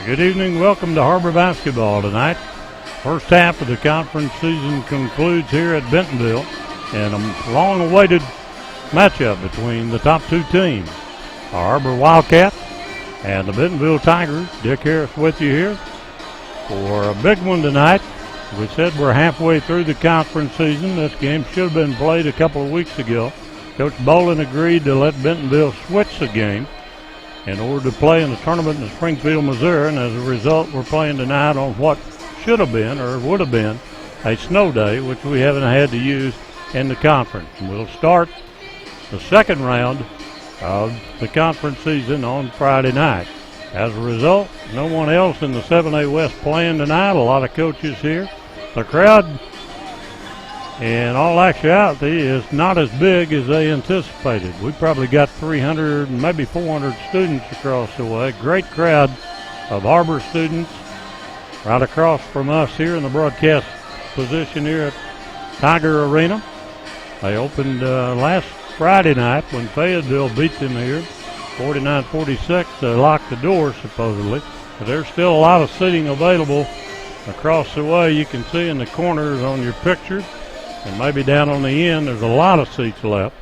Good evening. Welcome to Har-Ber basketball tonight. First half of the conference season concludes here at Bentonville, and a long-awaited matchup between the top two teams, the Har-Ber Wildcats and the Bentonville Tigers. Dick Harris with you here for a big one tonight. We said we're halfway through the conference season. This game should have been played a couple of weeks ago. Coach Bolin agreed to let Bentonville switch the game in order to play in the tournament in Springdale, Missouri, and as a result, we're playing tonight on what should have been or would have been a snow day, which we haven't had to use in the conference. And we'll start the second round of the conference season on Friday night. As a result, no one else in the 7A West playing tonight. A lot of coaches here. The crowd, in all actuality, is not as big as they anticipated. We probably got 300, maybe 400 students across the way. Great crowd of Har-Ber students right across from us here in the broadcast position here at Tiger Arena. They opened last Friday night when Fayetteville beat them here, 49-46. They locked the doors, supposedly. But there's still a lot of seating available across the way. You can see in the corners on your picture, and maybe down on the end, there's a lot of seats left.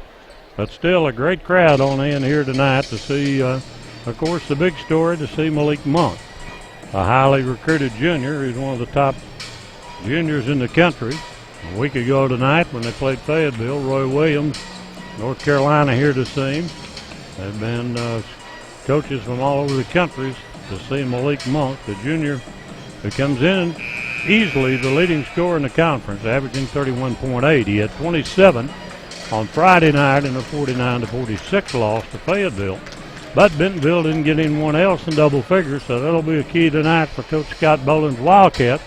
But still a great crowd on the end here tonight to see, of course, the big story, to see Malik Monk, a highly recruited junior. He's one of the top juniors in the country. A week ago tonight when they played Fayetteville, Roy Williams, North Carolina, here to see him. They've been coaches from all over the country to see Malik Monk, the junior, who comes in easily the leading scorer in the conference, averaging 31.8. He had 27 on Friday night in a 49-46 loss to Fayetteville. But Bentonville didn't get anyone else in double figures, so that'll be a key tonight for Coach Scott Bolin's Wildcats.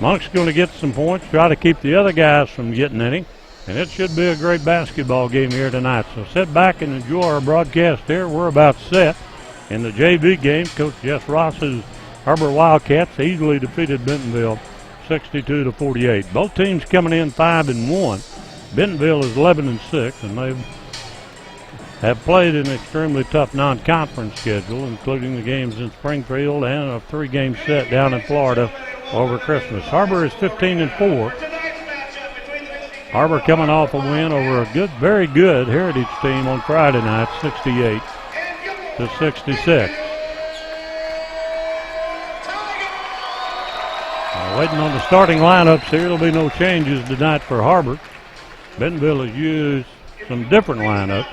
Monk's going to get some points, try to keep the other guys from getting any, and it should be a great basketball game here tonight. So sit back and enjoy our broadcast here. We're about set. In the JV game, Coach Jess Ross's Har-Ber Wildcats easily defeated Bentonville 62-48. Both teams coming in 5-1. Bentonville is 11-6, and they have played an extremely tough non-conference schedule, including the games in Springfield and a 3-game set down in Florida over Christmas. Har-Ber is 15-4. Har-Ber coming off a win over a very good Heritage team on Friday night, 68-66. Waiting on the starting lineups here. There'll be no changes tonight for Har-Ber. Bentonville has used some different lineups.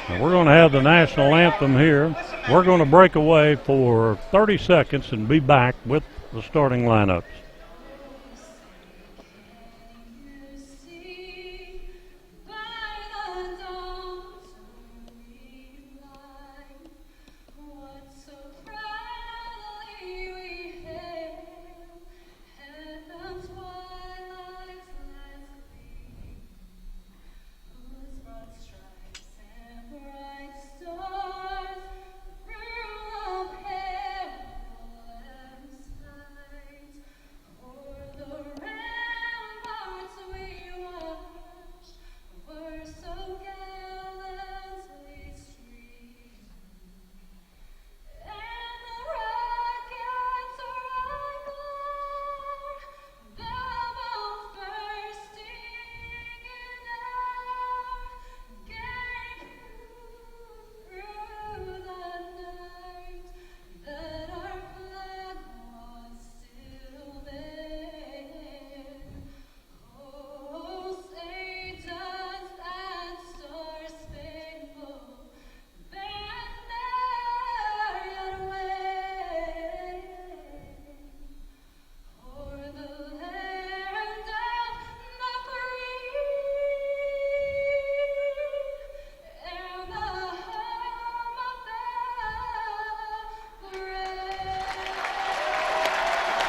And we're going to have the national anthem here. We're going to break away for 30 seconds and be back with the starting lineups.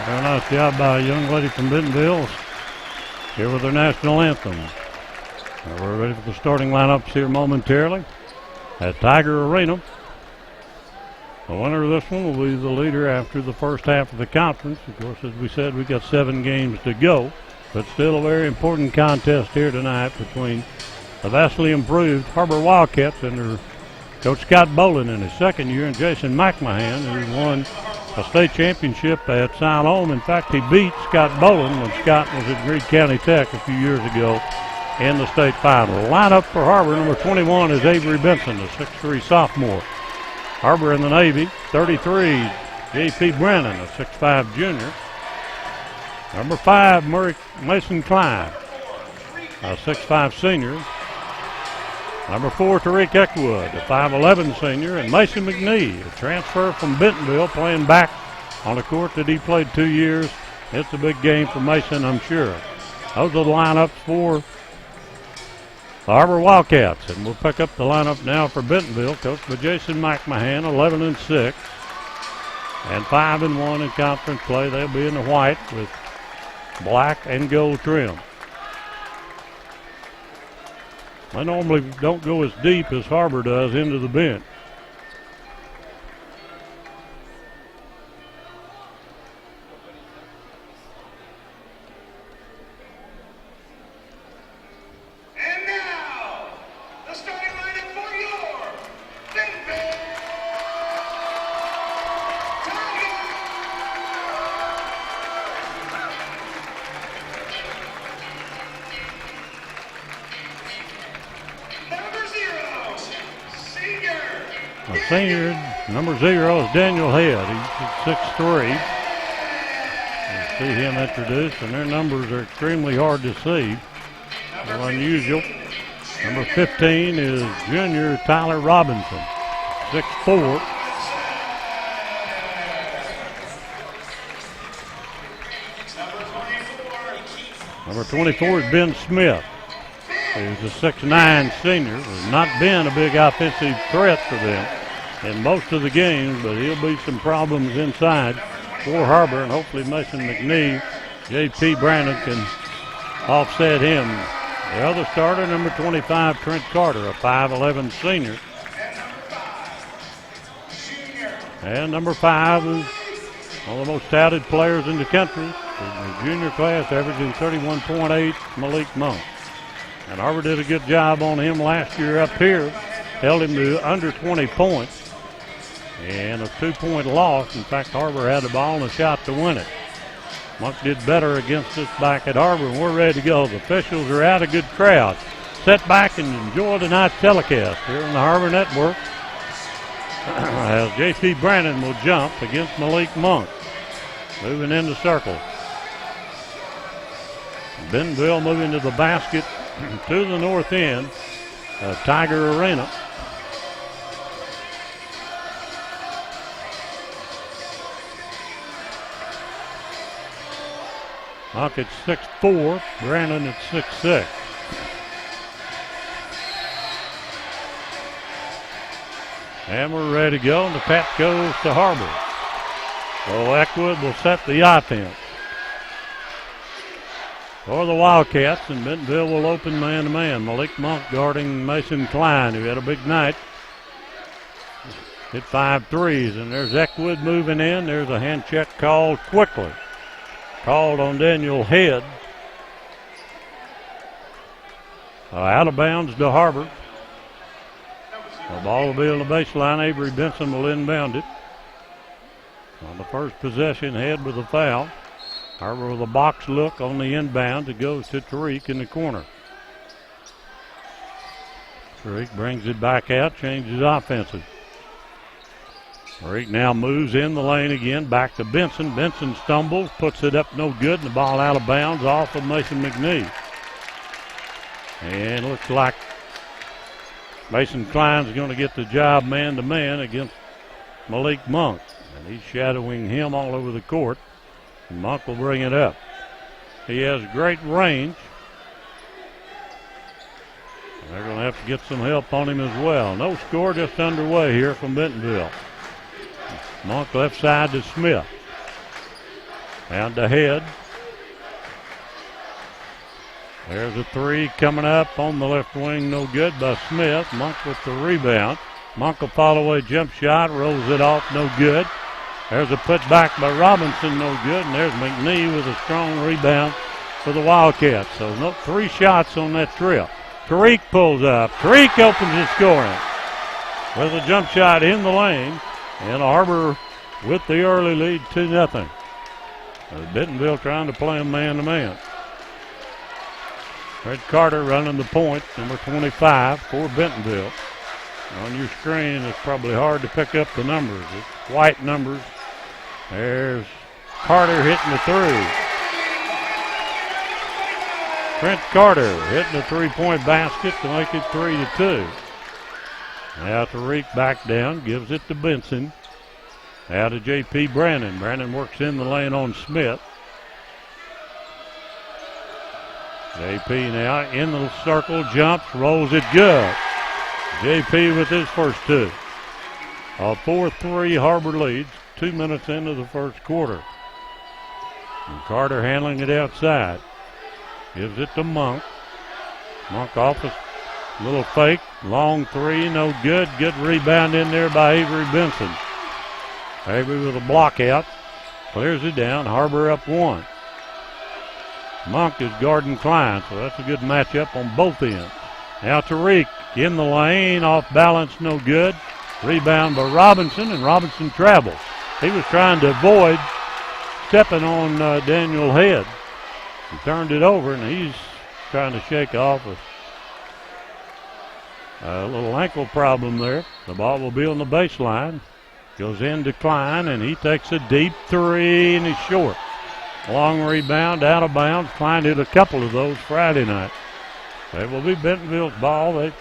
Very nice job by a young lady from Bentonville here with their national anthem. We're ready for the starting lineups here momentarily at Tiger Arena. The winner of this one will be the leader after the first half of the conference. Of course, as we said, we've got 7 games to go, but still a very important contest here tonight between the vastly improved Har-Ber Wildcats and their Coach Scott Bolin in his second year, and Jason McMahon, who won a state championship at Siloam. In fact, he beat Scott Bolin when Scott was at Greene County Tech a few years ago in the state final. Lineup for Har-Ber, number 21 is Avery Benson, a 6'3 sophomore. Har-Ber in the Navy, 33, J.P. Brennan, a 6'5 junior. Number 5, Mason Klein, a 6'5 senior. Number 4, Tariq Eckwood, a 5'11 senior. And Mason McNee, a transfer from Bentonville, playing back on a court that he played 2 years. It's a big game for Mason, I'm sure. Those are the lineups for the Har-Ber Wildcats. And we'll pick up the lineup now for Bentonville, coached by Jason McMahon, 11-6. And 5-1 in conference play. They'll be in the white with black and gold trim. They normally don't go as deep as Har-Ber does into the bench. And now, the starting lineup for your Bentonville Tigers. The senior, number 0, is Daniel Head. He's 6'3". You see him introduced, and their numbers are extremely hard to see. They're unusual. Number 15 is junior Tyler Robinson, 6'4". Number 24 is Ben Smith. He's a 6'9 senior. Has not been a big offensive threat for them in most of the games, but he'll be some problems inside for Har-Ber, and hopefully Mason McNee, J.P. Brandon can offset him. The other starter, number 25, Trent Carter, a 5'11 senior. And number 5 is one of the most touted players in the country. In the junior class, averaging 31.8, Malik Monk. And Har-Ber did a good job on him last year up here. Held him to under 20 points. And a 2-point loss. In fact, Har-Ber had the ball and a shot to win it. Monk did better against us back at Har-Ber, and we're ready to go. The officials are out, a good crowd. Sit back and enjoy tonight's telecast here on the Har-Ber Network. As J.P. Brandon will jump against Malik Monk. Moving in the circle. Bentonville moving to the basket to the north end of Tiger Arena. Monk at 6'4", Brandon at 6'6". And we're ready to go, and the tap goes to Har-Ber. So Eckwood will set the offense for the Wildcats, and Bentonville will open man-to-man. Malik Monk guarding Mason Klein, who had a big night. Hit 5 threes, and there's Eckwood moving in. There's a hand check called quickly. Called on Daniel Head. Out of bounds to Har-Ber. The ball will be on the baseline. Avery Benson will inbound it. On the first possession, Head with a foul. Har-Ber with a box look on the inbound. It goes to Tariq in the corner. Tariq brings it back out, changes offensive. Tariq now moves in the lane again, back to Benson. Benson stumbles, puts it up no good, and the ball out of bounds off of Mason McNee. And looks like Mason Klein's going to get the job man-to-man against Malik Monk. And he's shadowing him all over the court. And Monk will bring it up. He has great range. And they're going to have to get some help on him as well. No score, just underway here from Bentonville. Monk left side to Smith. Down to Head. There's a 3 coming up on the left wing, no good by Smith. Monk with the rebound. Monk will follow a jump shot, rolls it off, no good. There's a putback by Robinson, no good. And there's McNee with a strong rebound for the Wildcats. So 3 shots on that trip. Tariq pulls up. Tariq opens his scoring. with a jump shot in the lane. And Har-Ber with the early lead, 2-0. Bentonville trying to play him man-to-man. Fred Carter running the point, number 25 for Bentonville. On your screen, it's probably hard to pick up the numbers. It's white numbers. There's Carter hitting the three. Trent Carter hitting the three-point basket to make it 3-2. Now Tariq back down, gives it to Benson. Now to J.P. Brandon. Brandon works in the lane on Smith. J.P. now in the circle, jumps, rolls it good. J.P. with his first two. A 4-3 Har-Ber leads 2 minutes into the first quarter. And Carter handling it outside. Gives it to Monk. Monk off a little fake. Long three, no good. Good rebound in there by Avery Benson. Avery with a block out. Clears it down. Har-Ber up one. Monk is guarding Klein, so that's a good matchup on both ends. Now Tariq in the lane, off balance, no good. Rebound by Robinson, and Robinson travels. He was trying to avoid stepping on Daniel Head. He turned it over, and he's trying to shake off a little ankle problem there. The ball will be on the baseline. Goes in to Klein, and he takes a deep three, and he's short. Long rebound, out of bounds. Klein did a couple of those Friday night. It will be Bentonville's ball. They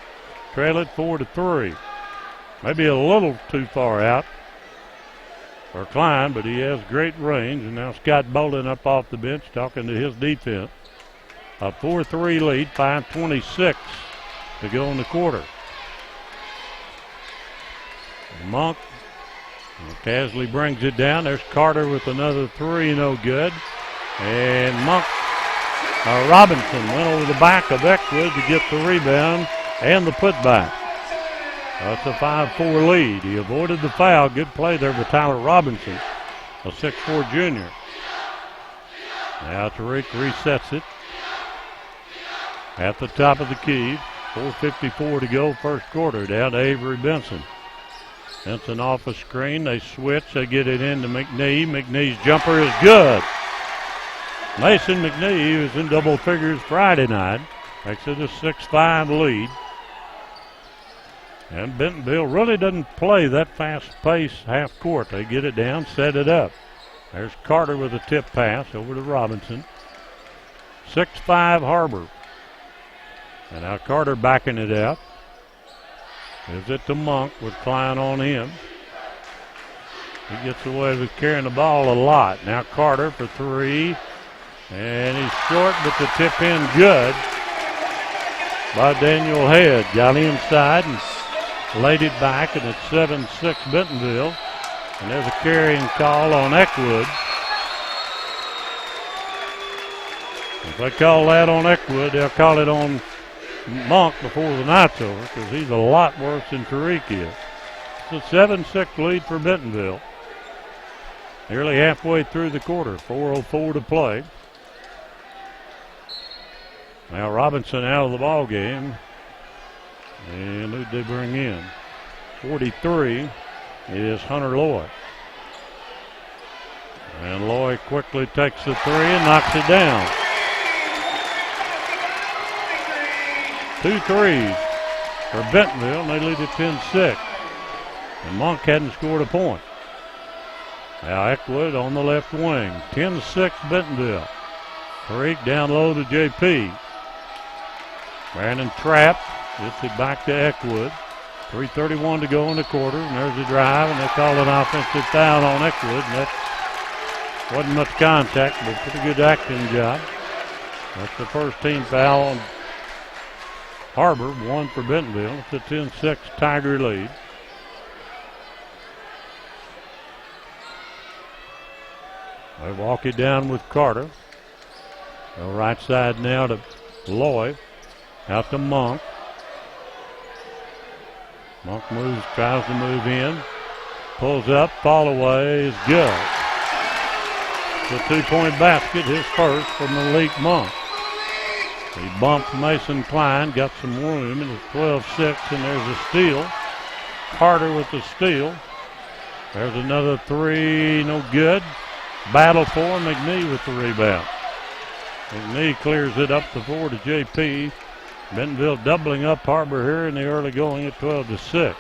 trail it 4-3. Maybe a little too far out for Klein, but he has great range. And now Scott Bolden up off the bench talking to his defense. A 4-3 lead, 5:26 to go in the quarter. Monk casually brings it down. There's Carter with another three, no good. And Robinson went over the back of Eckwood to get the rebound and the putback. That's a 5-4 lead. He avoided the foul. Good play there by Tyler Robinson, a 6'4 junior. Now Tariq resets it at the top of the key. 4:54 to go, first quarter. Down to Avery Benson. Benson off a screen. They switch. They get it into McNee. McNee's jumper is good. Mason McNee, who was in double figures Friday night, makes it a 6-5 lead. And Bentonville really doesn't play that fast-paced half court. They get it down, set it up. There's Carter with a tip pass over to Robinson. 6-5 Har-Ber. And now Carter backing it out. Gives it to Monk with Klein on him. He gets away with carrying the ball a lot. Now Carter for three. And he's short, but the tip in good by Daniel Head. Got inside and laid it back, and it's 7-6 Bentonville. And there's a carrying call on Eckwood. If they call that on Eckwood, they'll call it on Monk before the night's over, because he's a lot worse than Tariq is. It's a 7-6 lead for Bentonville. Nearly halfway through the quarter, 4:04 to play. Now Robinson out of the ball game. And who'd they bring in? 43 is Hunter Loy. And Loy quickly takes the three and knocks it down. 2 threes for Bentonville, and they lead at 10-6. And Monk hadn't scored a point. Now Eckwood on the left wing. 10-6 Bentonville. Tariq down low to J.P. Brandon trapped. Gets it back to Eckwood. 3:31 to go in the quarter. And there's a drive, and they call an offensive foul on Eckwood. And that wasn't much contact, but pretty good acting job. That's the first team foul on Har-Ber, 1 for Bentonville. It's a 10-6 Tiger lead. They walk it down with Carter. The right side now to Loy. Out to Monk. Monk moves, tries to move in. Pulls up, fall away is good. The 2-point basket, his first from Malik Monk. He bumped Mason Klein, got some room, and it's 12-6, and there's a steal Carter with the steal. There's another three, no good. Battle for McNee with the rebound. McNee clears it up the floor to JP. Bentonville doubling up Har-Ber here in the early going at 12-6.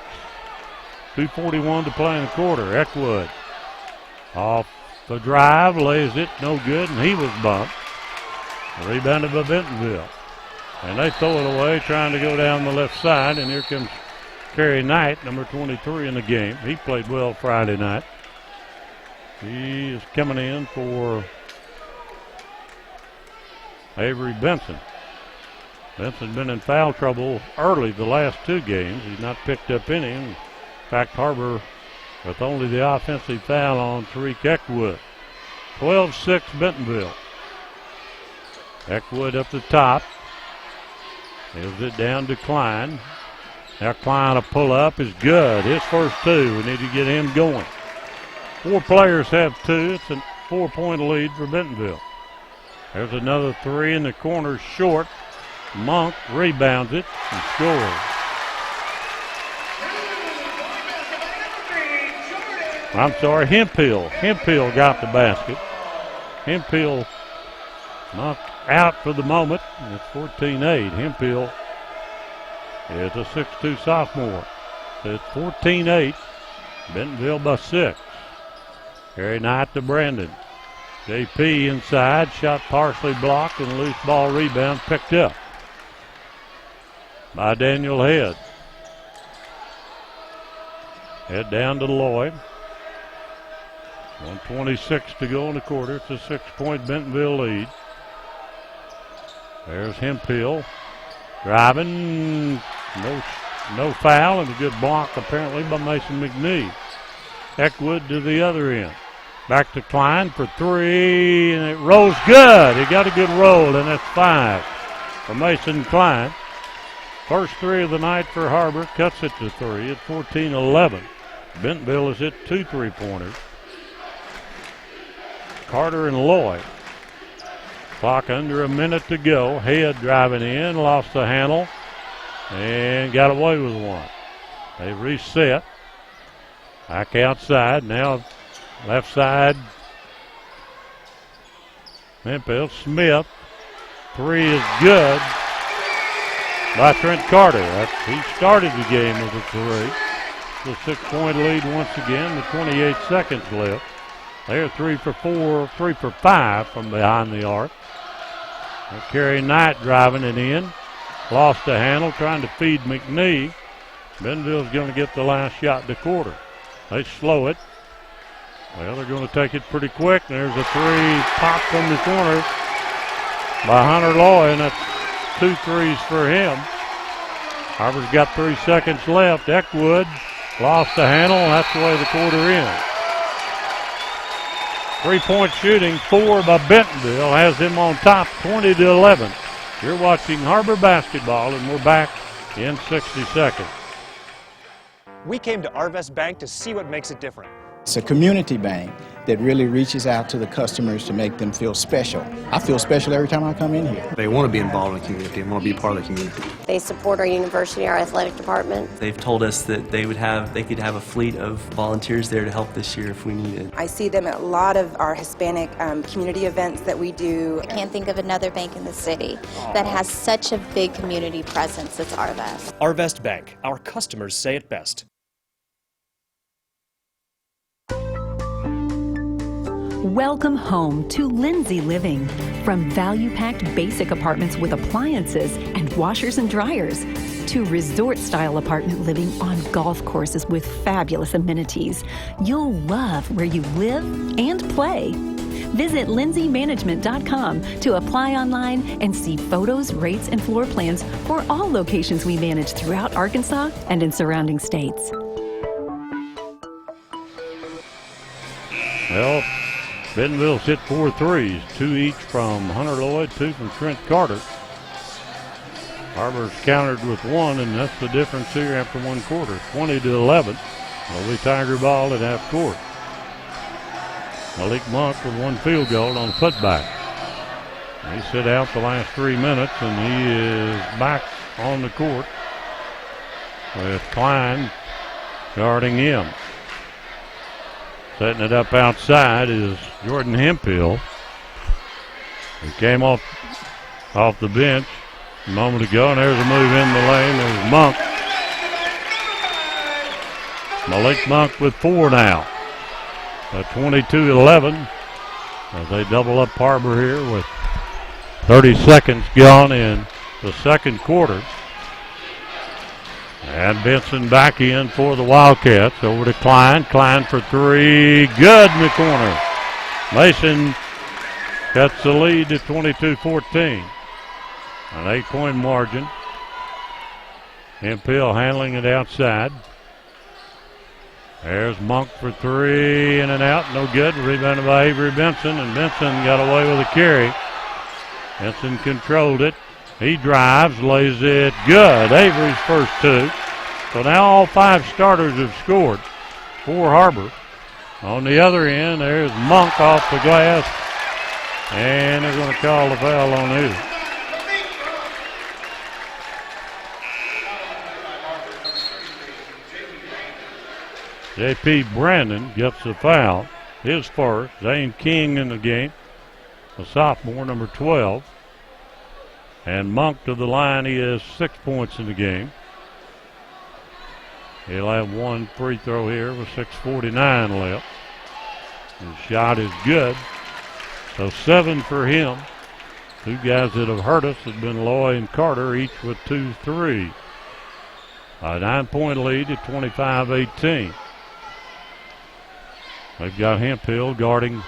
2:41 to play in the quarter. Eckwood off the drive, lays it, no good, and he was bumped. Rebounded by Bentonville. And they throw it away, trying to go down the left side, and here comes Kerry Knight, number 23 in the game. He played well Friday night. He is coming in for Avery Benson. Benson's been in foul trouble early the last two games. He's not picked up any. In fact, Har-Ber with only the offensive foul on Tariq Eckwood. 12-6 Bentonville. Eckwood up the top. Gives it down to Klein. Now Klein, a pull-up is good. His first two. We need to get him going. Four players have two. It's a 4-point lead for Bentonville. There's another three in the corner, short. Monk rebounds it and scores. I'm sorry, Hemphill. Hemphill got the basket. Hemphill knocked out for the moment. It's 14-8. Hemphill is a 6'2 sophomore. It's 14-8. Bentonville by 6. Kerry Knight to Brandon. JP inside. Shot partially blocked and loose ball rebound picked up by Daniel Head. Head down to Lloyd. 1:26 to go in the quarter. It's a 6-point Bentonville lead. There's Hemphill driving. No foul and a good block apparently by Mason McNee. Eckwood to the other end. Back to Klein for three, and it rolls good. He got a good roll, and that's 5 for Mason Klein. First three of the night for Har-Ber, cuts it to 3 at 14-11. Bentonville has hit 2 3-pointers. Carter and Lloyd. Clock under a minute to go. Head driving in, lost the handle, and got away with one. They reset. Back outside. Now left side. Hemphill. Smith. Three is good by Trent Carter. He started the game with a three. The 6-point lead once again with 28 seconds left. They're 3 for 4, 3 for 5 from behind the arc. Kerry Knight driving it in. Lost the handle, trying to feed McNee. Bentonville's going to get the last shot in the quarter. They slow it. Well, they're going to take it pretty quick. There's a three popped from the corner by Hunter Lloyd, and that's 2 threes for him. Har-Ber's got 3 seconds left. Eckwood lost the handle. That's the way the quarter ends. 3-point shooting, 4 by Bentonville, has him on top, 20-11. You're watching Har-Ber basketball, and we're back in 60 seconds. We came to Arvest Bank to see what makes it different. It's a community bank that really reaches out to the customers to make them feel special. I feel special every time I come in here. They want to be involved in the community and want to be part of the community. They support our university, our athletic department. They've told us that they could have a fleet of volunteers there to help this year if we needed. I see them at a lot of our Hispanic community events that we do. I can't think of another bank in the city that has such a big community presence as Arvest. Arvest Bank, our customers say it best. Welcome home to Lindsay Living. From value-packed basic apartments with appliances and washers and dryers to resort-style apartment living on golf courses with fabulous amenities, you'll love where you live and play. Visit lindsaymanagement.com to apply online and see photos, rates, and floor plans for all locations we manage throughout Arkansas and in surrounding states. Well, Bentonville's hit 4 threes, 2 each from Hunter Lloyd, 2 from Trent Carter. Har-Ber's countered with 1, and that's the difference here after 1 quarter, 20-11. Will be Tiger ball at half court. Malik Monk with 1 field goal on putback. He sit out the last 3 minutes, and he is back on the court with Klein guarding him. Setting it up outside is Jordan Hemphill. He came off the bench a moment ago, and there's a move in the lane. There's Monk. Malik Monk with 4 now. 22-11 as they double up Har-Ber here with 30 seconds gone in the second quarter. And Benson back in for the Wildcats. Over to Klein. Klein for 3. Good in the corner. Mason cuts the lead to 22-14. An 8-point margin. Hemphill handling it outside. There's Monk for 3, in and out, no good. Rebounded by Avery Benson, and Benson got away with a carry. Benson controlled it. He drives, lays it good. Avery's first 2. So now all 5 starters have scored for Har-Ber. On the other end, there's Monk off the glass, and they're going to call the foul on him. J.P. Brandon gets the foul, his first. Zane King in the game, a sophomore, number 12. And Monk to the line, he has 6 points in the game. He'll have 1 free throw here with 6:49 left. His shot is good, so 7 for him. 2 guys that have hurt us have been Loy and Carter, each with 2 threes. A 9-point lead at 25-18. They've got Hemphill guarding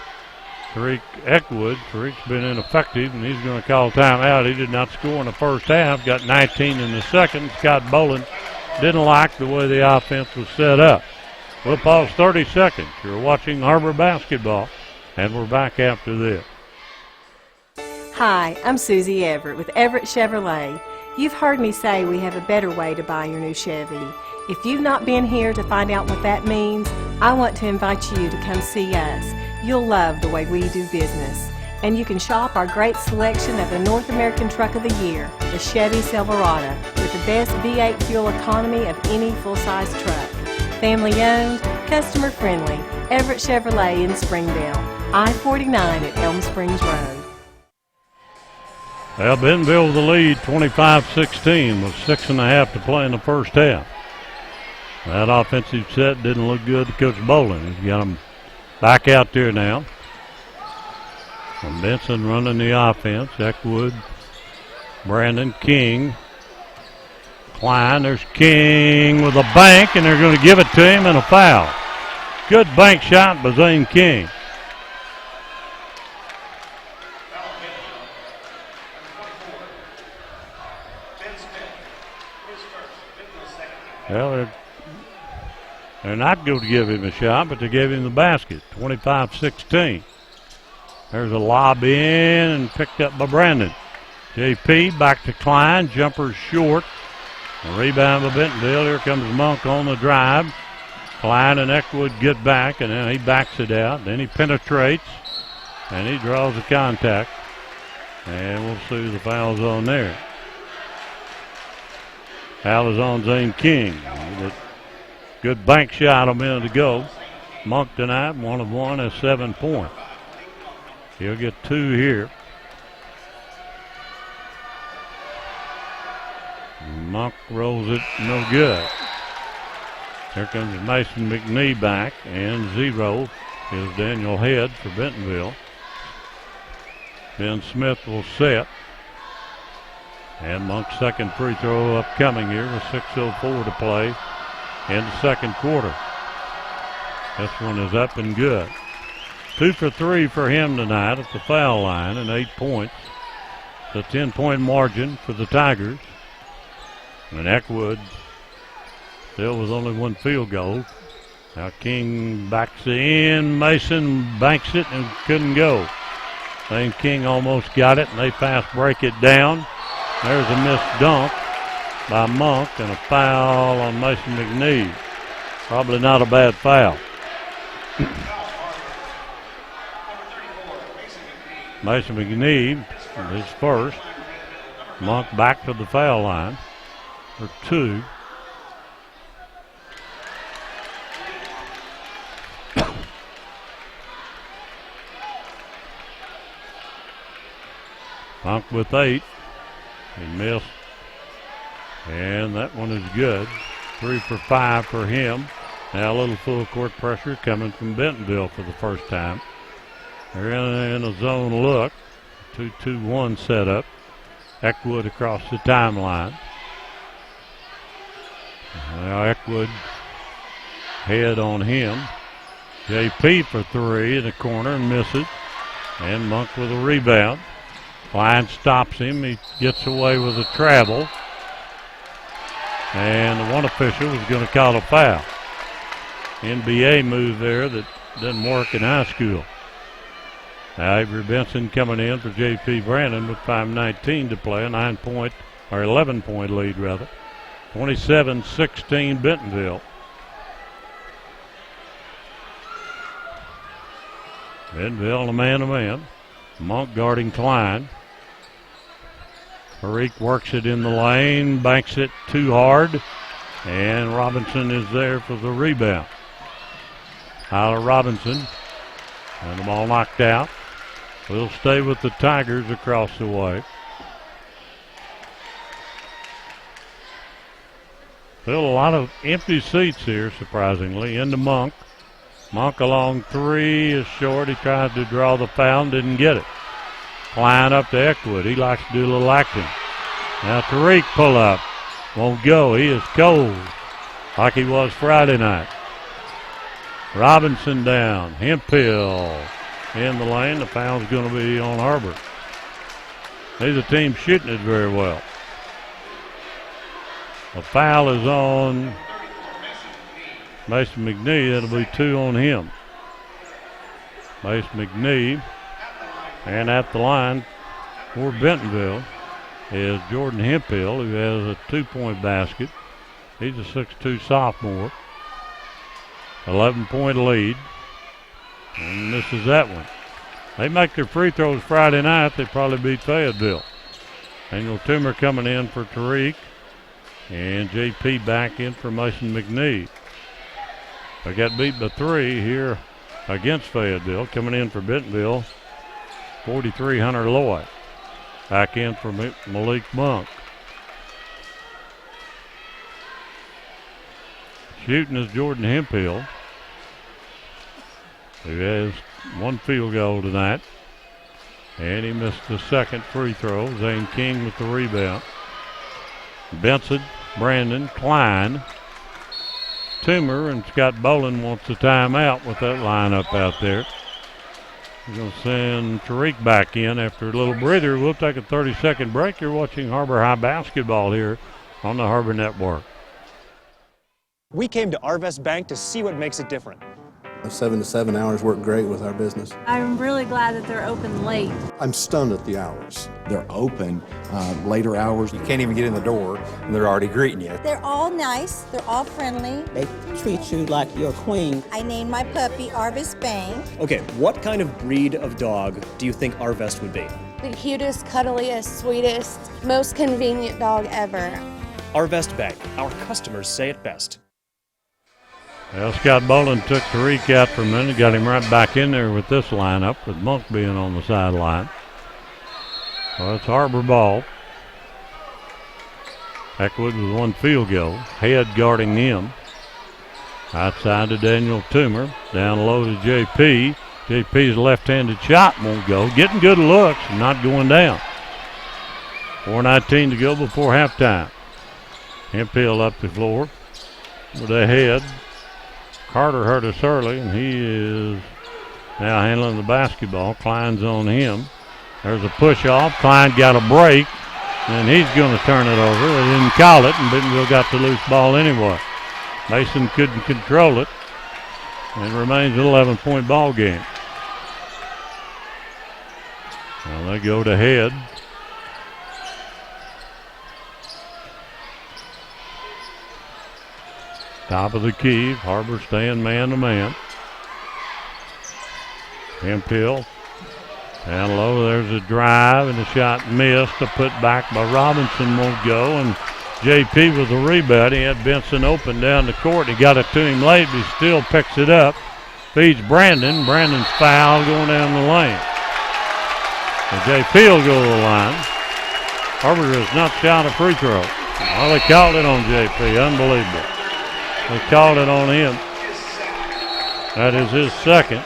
Tariq Eckwood. Tariq's been ineffective, and he's going to call timeout. He did not score in the first half, got 19 in the second. Scott Boland didn't like the way the offense was set up. We'll pause 30 seconds. You're watching Har-Ber basketball, and we're back after this. Hi, I'm Susie Everett with Everett Chevrolet. You've heard me say we have a better way to buy your new Chevy. If you've not been here to find out what that means, I want to invite you to come see us. You'll love the way we do business. And you can shop our great selection of the North American Truck of the Year, the Chevy Silverado, with the best V8 fuel economy of any full-size truck. Family owned, customer friendly, Everett Chevrolet in Springdale, I-49 at Elm Springs Road. Well, Bentonville with the lead, 25-16, with 6.5 to play in the first half. That offensive set didn't look good to Coach Boland. He's got them back out there now. And Benson running the offense. Eckwood, Brandon, King, Klein. There's King with a bank, and they're going to give it to him and a foul. Good bank shot by Zane King. Well, they're not going to give him a shot, but they gave him the basket, 25-16. There's a lob in and picked up by Brandon. J.P. back to Klein, jumper short. A rebound by Bentonville. Here comes Monk on the drive. Klein and Eckwood get back, and then he backs it out. Then he penetrates, and he draws the contact. And we'll see the foul's on there. Foul is on Zane King. Good bank shot a minute ago. Monk tonight, 1 of 1, has 7 points. He'll get 2 here. Monk rolls it, no good. Here comes Mason McNee back, and 0 is Daniel Head for Bentonville. Ben Smith will set. And Monk's second free throw upcoming here with 6:04 to play in the second quarter. This one is up and good. 2 for 3 for him tonight at the foul line, and 8 points. It's a 10-point margin for the Tigers. And Eckwood still with only 1 field goal. Now King backs in. Mason banks it and couldn't go. Then King almost got it, and they fast break it down. There's a missed dunk by Monk and a foul on Mason McNee. Probably not a bad foul. Mason McNee, his first. Monk back to the foul line for 2. Monk with 8. He missed. And that one is good. 3 for 5 for him. Now a little full court pressure coming from Bentonville for the first time. They're in a zone look. 2-2-1 setup. Eckwood across the timeline. Now Eckwood head on him. JP for 3 in the corner and misses. And Monk with a rebound. Klein stops him. He gets away with a travel. And the one official was going to call a foul. NBA move there that doesn't work in high school. Now Avery Benson coming in for J.P. Brandon with 5:19 to play, a 11-point lead rather. 27-16 Bentonville. Bentonville a man-to-man. Monk guarding Klein. Tariq works it in the lane, banks it too hard, and Robinson is there for the rebound. Tyler Robinson, and the ball knocked out. Will stay with the Tigers across the way. Still a lot of empty seats here, surprisingly. Into Monk. Monk along 3 is short. He tried to draw the foul, didn't get it. Klein up to Eckwood. He likes to do a little acting. Now Tariq pull up. Won't go. He is cold like he was Friday night. Robinson down. Hemphill in the lane. The foul's going to be on Har-Ber. Neither team shooting it very well. The foul is on Mason McNee. That'll be 2 on him. Mason McNee. And at the line for Bentonville is Jordan Hemphill, who has a 2-point basket. He's a 6'2 sophomore. 11-point lead. And this is that one. They make their free throws Friday night. They probably beat Fayetteville. Daniel Toomer coming in for Tariq. And JP back in for Mason McNee. They got beat by 3 here against Fayetteville. Coming in for Bentonville, 43 Hunter Lloyd. Back in for Malik Monk. Shooting is Jordan Hemphill, who has 1 field goal tonight. And he missed the second free throw. Zane King with the rebound. Benson, Brandon, Klein, Toomer, and Scott Bolin wants a timeout with that lineup out there. We're going to send Tariq back in after a little breather. We'll take a 30-second break. You're watching Har-Ber High basketball here on the Har-Ber Network. We came to Arvest Bank to see what makes it different. 7 to 7 hours work great with our business. I'm really glad that they're open late. I'm stunned at the hours. They're open later hours. You can't even get in the door and they're already greeting you. They're all nice. They're all friendly. They treat you like you're a queen. I named my puppy Arvest Bang. Okay, what kind of breed of dog do you think Arvest would be? The cutest, cuddliest, sweetest, most convenient dog ever. Arvest Bank. Our customers say it best. Well, Scott Bolin took Tariq out for a minute, got him right back in there with this lineup, with Monk being on the sideline. Well, it's Har-Ber ball. Eckwood with 1 field goal. Head guarding him. Outside to Daniel Toomer. Down low to JP. JP's left-handed shot won't go. Getting good looks, not going down. 4:19 to go before halftime. Hemphill up the floor with a head. Carter hurt us early, and he is now handling the basketball. Klein's on him. There's a push-off. Klein got a break, and he's going to turn it over. They didn't call it, and Bentonville got the loose ball anyway. Mason couldn't control it, and it remains an 11-point ball game. Now they go to head. Top of the key, Har-Ber staying man-to-man. Hemphill down low, there's a drive, and the shot missed. A put back by Robinson won't go, and JP with the rebound. He had Benson open down the court. He got it to him late, but he still picks it up. Feeds Brandon. Brandon's foul going down the lane. JP will go to the line. Har-Ber has not shot a free throw. Well, they called it on JP. Unbelievable. They called it on him. That is his second.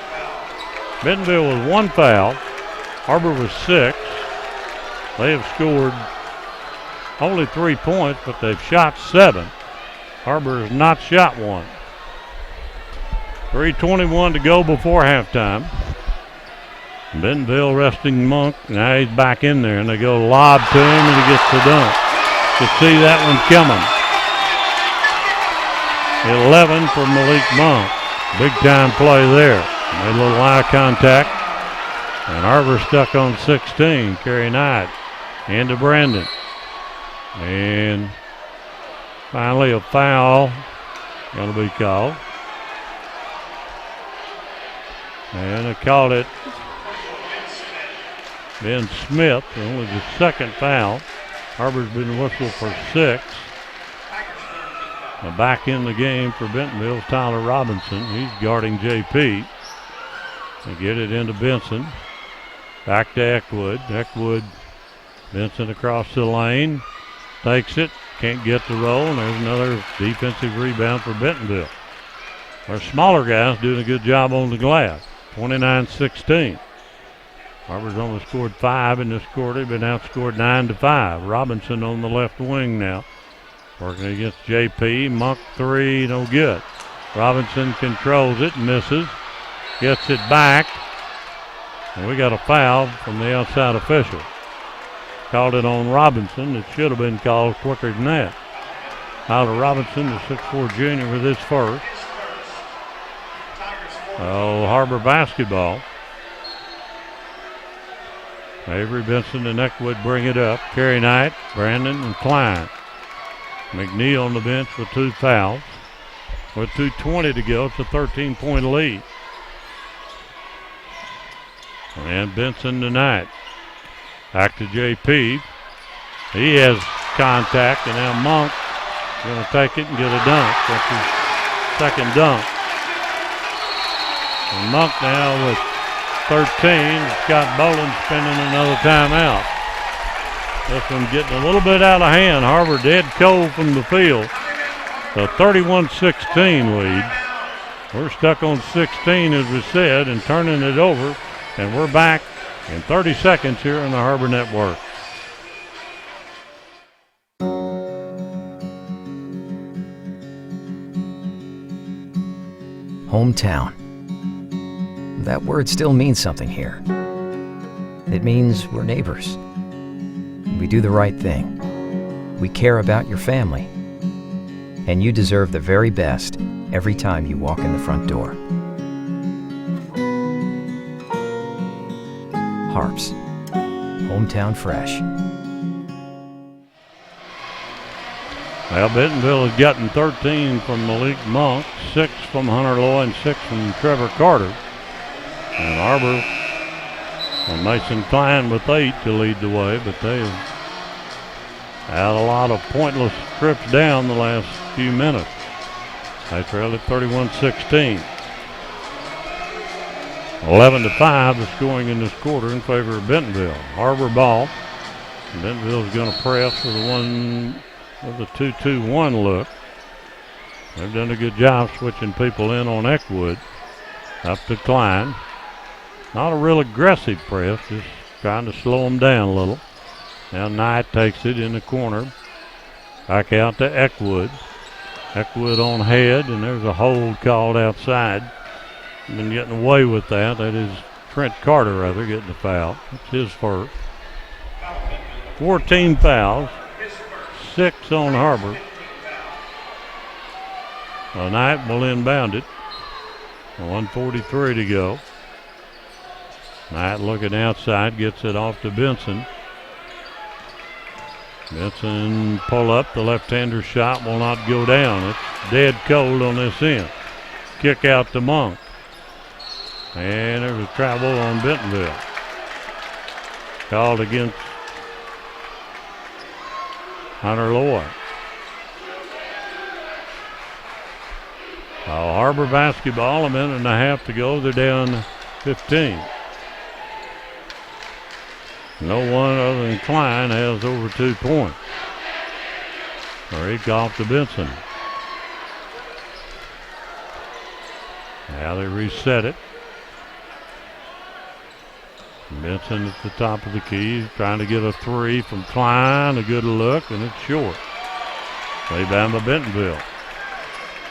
Bentonville with 1 foul. Har-Ber with 6. They have scored only 3 points, but they've shot 7. Har-Ber has not shot 1. 3:21 to go before halftime. Bentonville resting Monk. Now he's back in there, and they go lob to him, and he gets the dunk. You see that one coming. 11 for Malik Monk. Big time play there. Made a little eye contact. And Har-Ber stuck on 16. Kerry Knight into Brandon. And finally a foul going to be called. And they called it Ben Smith, only the second foul. Har-Ber's been whistled for 6. Now back in the game for Bentonville is Tyler Robinson. He's guarding JP. They get it into Benson. Back to Eckwood. Eckwood, Benson across the lane. Takes it. Can't get the roll. And there's another defensive rebound for Bentonville. Our smaller guys doing a good job on the glass. 29-16. Har-Ber's only scored 5 in this quarter. Been outscored 9-5. Robinson on the left wing now. Working against JP. Monk 3, no good. Robinson controls it, misses. Gets it back. And we got a foul from the outside official. Called it on Robinson. It should have been called quicker than that. Tyler Robinson, the 6'4 junior, with his first. Oh, Har-Ber basketball. Avery, Benson, and Eckwood bring it up. Kerry Knight, Brandon, and Klein. McNeil on the bench with 2 fouls. With 2:20 to go, it's a 13-point lead. And Benson tonight. Back to JP. He has contact, and now Monk going to take it and get a dunk. That's his second dunk. And Monk now with 13. Scott Boland spending another timeout. This one getting a little bit out of hand. Har-Ber dead cold from the field. So 31-16 lead. We're stuck on 16, as we said, and turning it over. And we're back in 30 seconds here on the Har-Ber Network. Hometown. That word still means something here. It means we're neighbors. We do the right thing. We care about your family. And you deserve the very best every time you walk in the front door. Harps. Hometown fresh. Well, Bentonville has gotten 13 from Malik Monk, 6 from Hunter Loy, and 6 from Trevor Carter. And Har-Ber and Mason Klein with 8 to lead the way, but they have had a lot of pointless trips down the last few minutes. They trail at 31-16. 11-5 the scoring in this quarter in favor of Bentonville. Har-Ber ball. Bentonville's going to press with the 2-2-1 look. They've done a good job switching people in on Eckwood. Up to Klein. Not a real aggressive press, just trying to slow them down a little. Now Knight takes it in the corner. Back out to Eckwood. Eckwood on head, and there's a hold called outside. Been getting away with that. That is Trent Carter, rather, getting the foul. It's his first. 14 fouls. 6 on Har-Ber. Knight will inbound it. 1:43 to go. Knight looking outside, gets it off to Benson. Benson pull up, the left-hander shot will not go down. It's dead cold on this end. Kick out to Monk. And there's a travel on Bentonville. Called against Hunter Loy. Har-Ber basketball, a minute and a half to go. They're down 15. No one other than Klein has over 2 points. Great golf to Benson. Now they reset it. Benson at the top of the key, trying to get a 3 from Klein. A good look, and it's short. Rebound by Bentonville.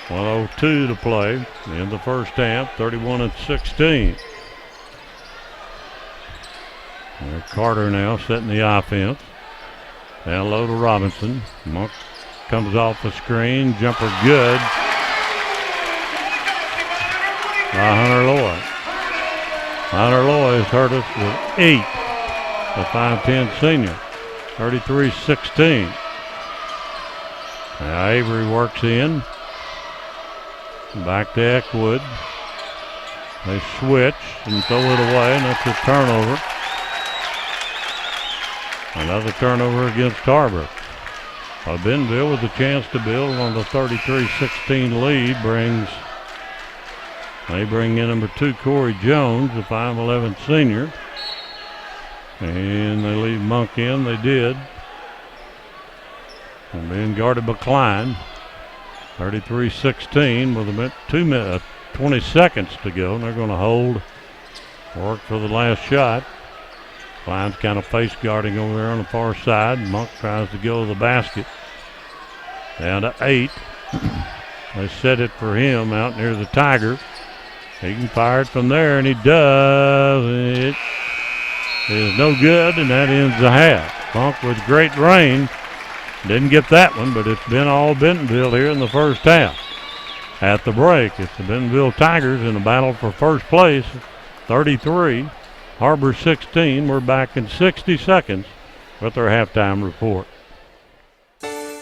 1:02 to play in the first half, 31-16. Carter now setting the offense. Down low to Robinson. Monk comes off the screen. Jumper good by Hunter Loy. Hunter Loy has hurt us with 8. The 5'10 senior. 33-16. Now Avery works in. Back to Eckwood. They switch and throw it away, and that's a turnover. Another turnover against Har-Ber. Bentonville with a chance to build on the 33-16 lead they bring in number 2 Corey Jones, the 5'11 senior. And they leave Monk in. They did. And being guarded by Klein. 33-16 with about 20 seconds to go. And they're going to hold. Work for the last shot. Klein's kind of face guarding over there on the far side. Monk tries to go to the basket. Down to 8. They set it for him out near the Tiger. He can fire it from there, and he does. It is no good, and that ends the half. Monk with great rain. Didn't get that one, but it's been all Bentonville here in the first half. At the break, it's the Bentonville Tigers in the battle for first place, 33. Har-Ber 16. We're back in 60 seconds with our halftime report.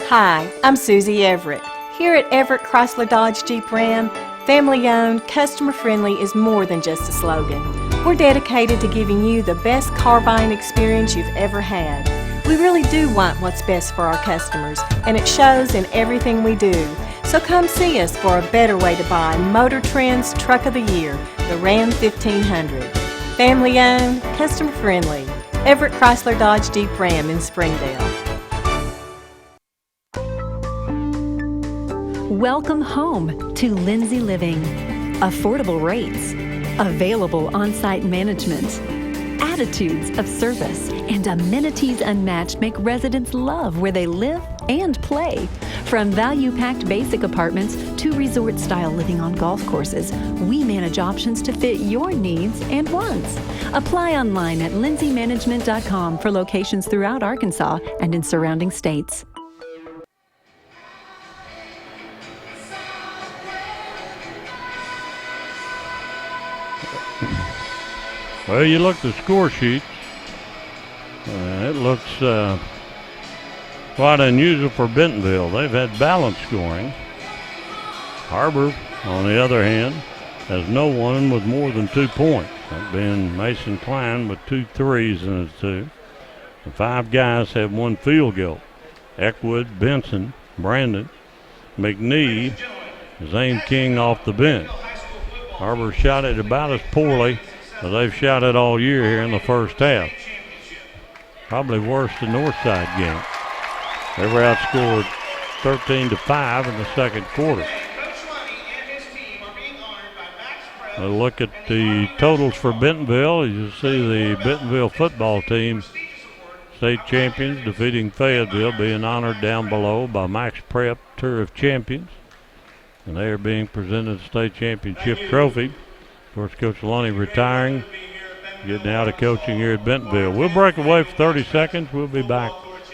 Hi, I'm Susie Everett. Here at Everett Chrysler Dodge Jeep Ram, family-owned, customer-friendly is more than just a slogan. We're dedicated to giving you the best car buying experience you've ever had. We really do want what's best for our customers, and it shows in everything we do. So come see us for a better way to buy Motor Trend's Truck of the Year, the Ram 1500. Family-owned, customer-friendly. Everett Chrysler Dodge Jeep Ram in Springdale. Welcome home to Lindsay Living. Affordable rates, available on-site management, attitudes of service, and amenities unmatched make residents love where they live and play. From value-packed basic apartments to resort-style living on golf courses, we manage options to fit your needs and wants. Apply online at lindsaymanagement.com for locations throughout Arkansas and in surrounding states. Well, you look at the score sheet. It looks quite unusual for Bentonville. They've had balanced scoring. Har-Ber, on the other hand, has no one with more than 2 points. That's been Mason Klein with 2 threes in his 2. The 5 guys have 1 field goal. Eckwood, Benson, Brandon, McNee, Zane King off the bench. Har-Ber shot it about as poorly as they've shot it all year here in the first half. Probably worse than Northside game. They were outscored 13-5 in the second quarter. A look at the totals for Bentonville. You see the Bentonville football team, state champions, defeating Fayetteville, being honored down below by Max Prep Tour of Champions. And they are being presented a state championship trophy. Of course, Coach Lonnie retiring, getting out of coaching here at Bentonville. We'll break away for 30 seconds. We'll be back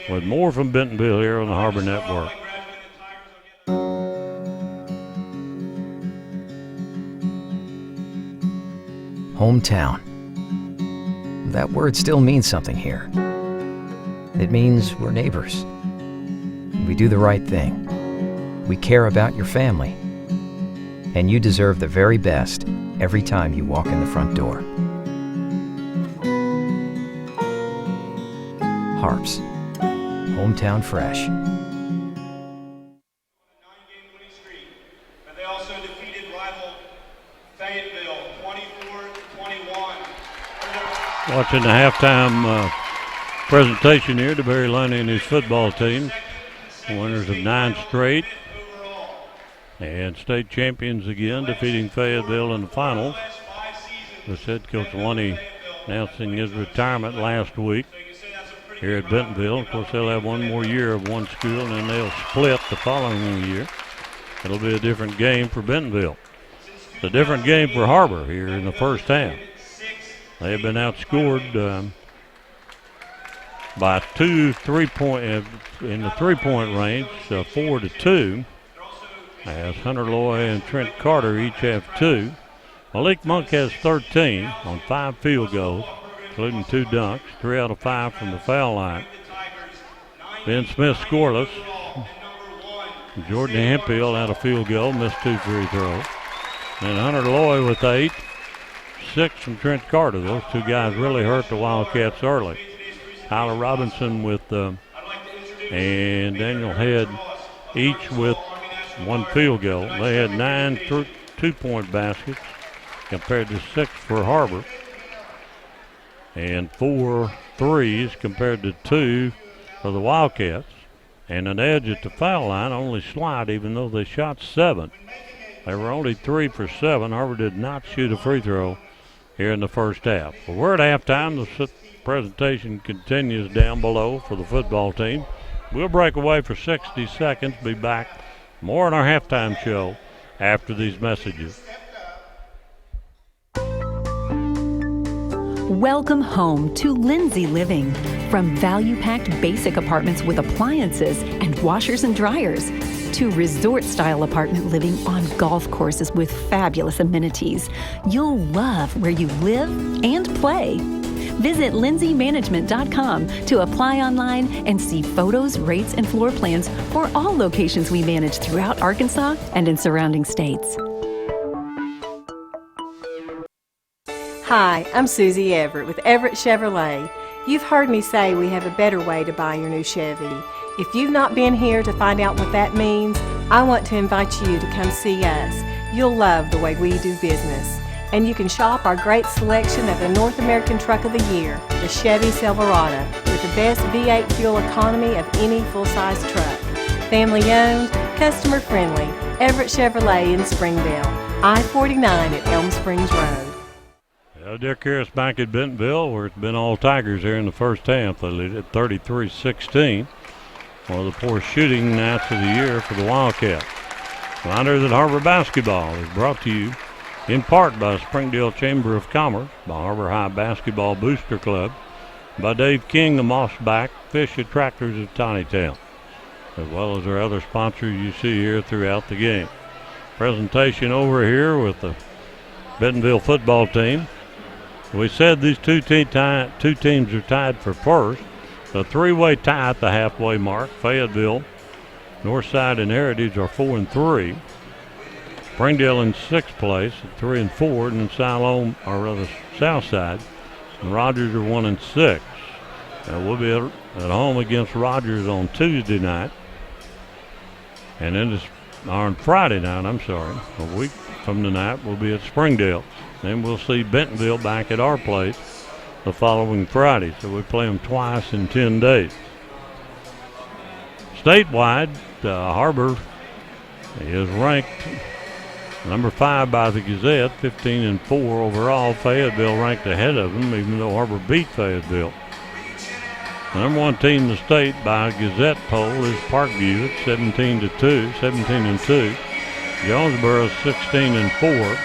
with more from Bentonville here on the Har-Ber Network. Hometown. That word still means something here. It means we're neighbors. We do the right thing. We care about your family. And you deserve the very best every time you walk in the front door. Harps. Hometown fresh. They also defeated rival Fayetteville 24-21. Watching the halftime Presentation here to Barry Lundy and his football team. Winners of 9 straight and state champions again, defeating Fayetteville in the finals. This head coach Lundy announcing his retirement last week here at Bentonville. Of course, they'll have one more year of one school, and then they'll split the following year. It'll be a different game for Bentonville. It's a different game for Har-Ber here in the first half. They have been outscored by 2 3-point in the 3-point range, 4-2. As Hunter Loy and Trent Carter each have 2. Malik Monk has 13 on 5 field goals, including 2 dunks, 3 out of 5 from the foul line. Ben Smith scoreless. Jordan Hemphill had a field goal, missed 2 free throws. And Hunter Loy with 8, 6 from Trent Carter. Those 2 guys really hurt the Wildcats early. Tyler Robinson with and Daniel Head each with 1 field goal. They had 9 2-point baskets compared to 6 for Har-Ber, and 4 threes compared to 2 for the Wildcats, and an edge at the foul line, only slight, even though they shot 7. They were only 3 for 7. Har-Ber did not shoot a free throw here in the first half. Well, we're at halftime. The presentation continues down below for the football team. We'll break away for 60 seconds, be back more on our halftime show after these messages. Welcome home to Lindsay Living. From value-packed basic apartments with appliances and washers and dryers to resort-style apartment living on golf courses with fabulous amenities, you'll love where you live and play. Visit lindsaymanagement.com to apply online and see photos, rates, and floor plans for all locations we manage throughout Arkansas and in surrounding states. Hi, I'm Susie Everett with Everett Chevrolet. You've heard me say we have a better way to buy your new Chevy. If you've not been here to find out what that means, I want to invite you to come see us. You'll love the way we do business. And you can shop our great selection of the North American Truck of the Year, the Chevy Silverado, with the best V8 fuel economy of any full-size truck. Family owned, customer friendly, Everett Chevrolet in Springdale, I-49 at Elm Springs Road. Well, Dick Harris back at Bentonville, where it's been all Tigers here in the first half. They lead at 33-16. One of the poor shooting nights of the year for the Wildcats. Reminder that Har-Ber basketball is brought to you in part by Springdale Chamber of Commerce, by Har-Ber High Basketball Booster Club, by Dave King, the Mossback Fish Attractors of Tinytown, as well as our other sponsors you see here throughout the game. Presentation over here with the Bentonville football team. We said these two teams are tied for first. A 3-way tie at the halfway mark. Fayetteville, Northside, and Heritage are 4-3. Springdale in 6th place at 3-4, and Siloam, or rather Southside, and Rogers are 1-6. We'll be at home against Rogers on Tuesday night, and then on Friday night, a week from tonight, we'll be at Springdale. Then we'll see Bentonville back at our place the following Friday. So we play them twice in 10 days. Statewide, Har-Ber is ranked number 5 by the Gazette, 15-4 overall. Fayetteville ranked ahead of them, even though Har-Ber beat Fayetteville. The number 1 team in the state by Gazette poll is Parkview at 17-2. Jonesboro 16-4.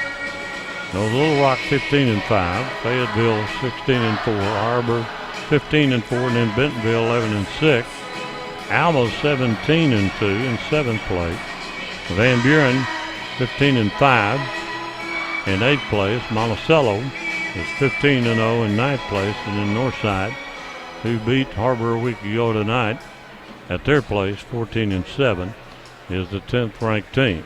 Little Rock 15-5. Fayetteville 16-4. Har-Ber 15-4, and then Bentonville 11-6. Alma 17-2 in 7th place. Van Buren 15-5 in 8th place. Monticello is 15-0 in 9th place, and then Northside, who beat Har-Ber a week ago tonight at their place, 14-7, is the 10th ranked team.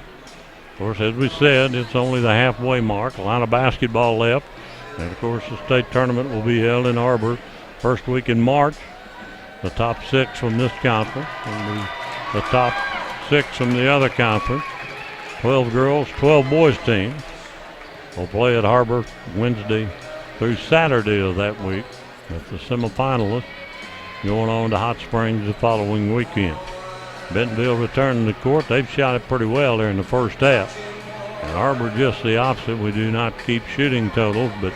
Of course, as we said, it's only the halfway mark. A lot of basketball left. And, of course, the state tournament will be held in Har-Ber first week in March. The top 6 from this conference and the top 6 from the other conference. 12 girls, 12 boys teams will play at Har-Ber Wednesday through Saturday of that week with the semifinalists going on to Hot Springs the following weekend. Bentonville returning to court. They've shot it pretty well there in the first half. And Har-Ber just the opposite. We do not keep shooting totals, but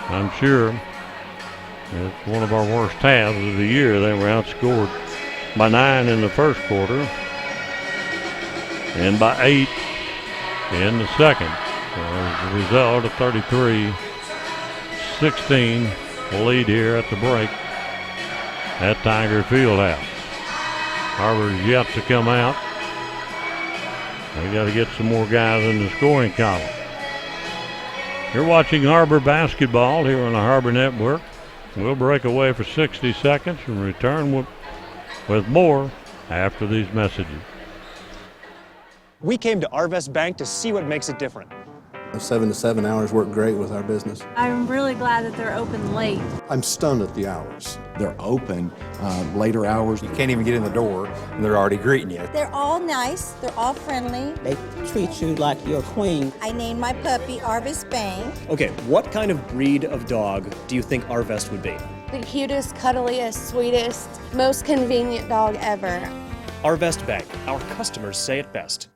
I'm sure it's one of our worst halves of the year. They were outscored by 9 in the first quarter and by 8 in the second. So as a result, a 33-16 lead here at the break at Tiger Fieldhouse. Har-Ber's yet to come out. They got to get some more guys in the scoring column. You're watching Har-Ber basketball here on the Har-Ber Network. We'll break away for 60 seconds and return with more after these messages. We came to Arvest Bank to see what makes it different. 7 to 7 hours work great with our business. I'm really glad that they're open late. I'm stunned at the hours. They're open later hours. You can't even get in the door, and they're already greeting you. They're all nice. They're all friendly. They treat you like you're a queen. I named my puppy Arvest Bank. Okay, what kind of breed of dog do you think Arvest would be? The cutest, cuddliest, sweetest, most convenient dog ever. Arvest Bank. Our customers say it best.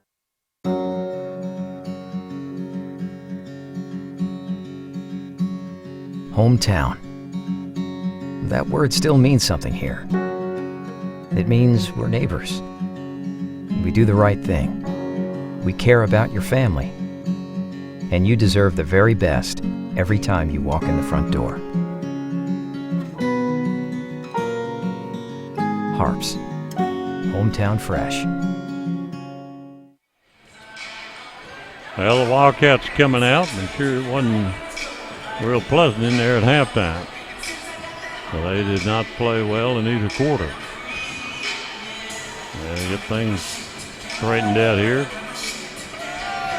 Hometown. That word still means something here. It means we're neighbors. We do the right thing. We care about your family. And you deserve the very best every time you walk in the front door. Harps. Hometown fresh. Well, the Wildcats coming out. I'm sure it wasn't real pleasant in there at halftime. So they did not play well in either quarter. They get things straightened out here.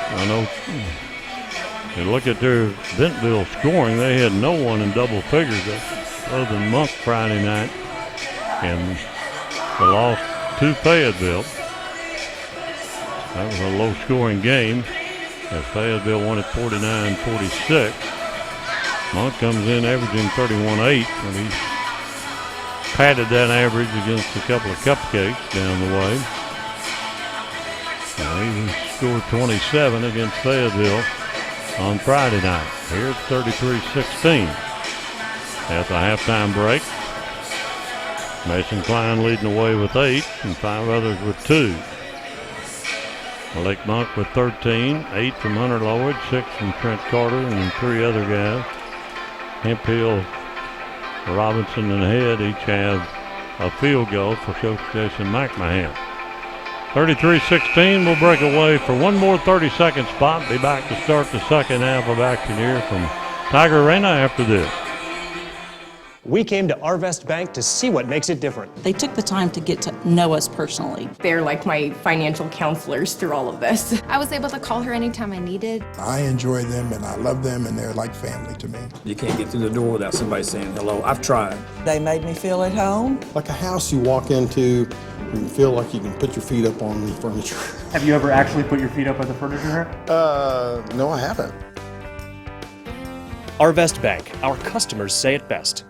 I know, you look at their Bentonville scoring, they had no one in double figures other than Monk Friday night. And they lost to Fayetteville. That was a low-scoring game as Fayetteville won at 49-46. Monk comes in averaging 31.8, and he padded that average against a couple of cupcakes down the way. And he scored 27 against Fayetteville on Friday night. Here it's 33-16. At the halftime break, Mason Klein leading the way with 8 and 5 others with 2. Malik Monk with 13, 8 from Hunter Lloyd, 6 from Trent Carter, and 3 other guys. Hemphill, Robinson, and Head each have a field goal for Coach Jason McMahon. 33-16, we'll break away for one more 30-second spot. Be back to start the second half of action here from Tiger Arena after this. We came to Arvest Bank to see what makes it different. They took the time to get to know us personally. They're like my financial counselors through all of this. I was able to call her anytime I needed. I enjoy them and I love them and they're like family to me. You can't get through the door without somebody saying hello. I've tried. They made me feel at home. Like a house you walk into and you feel like you can put your feet up on the furniture. Have you ever actually put your feet up on the furniture? No, I haven't. Arvest Bank. Our customers say it best.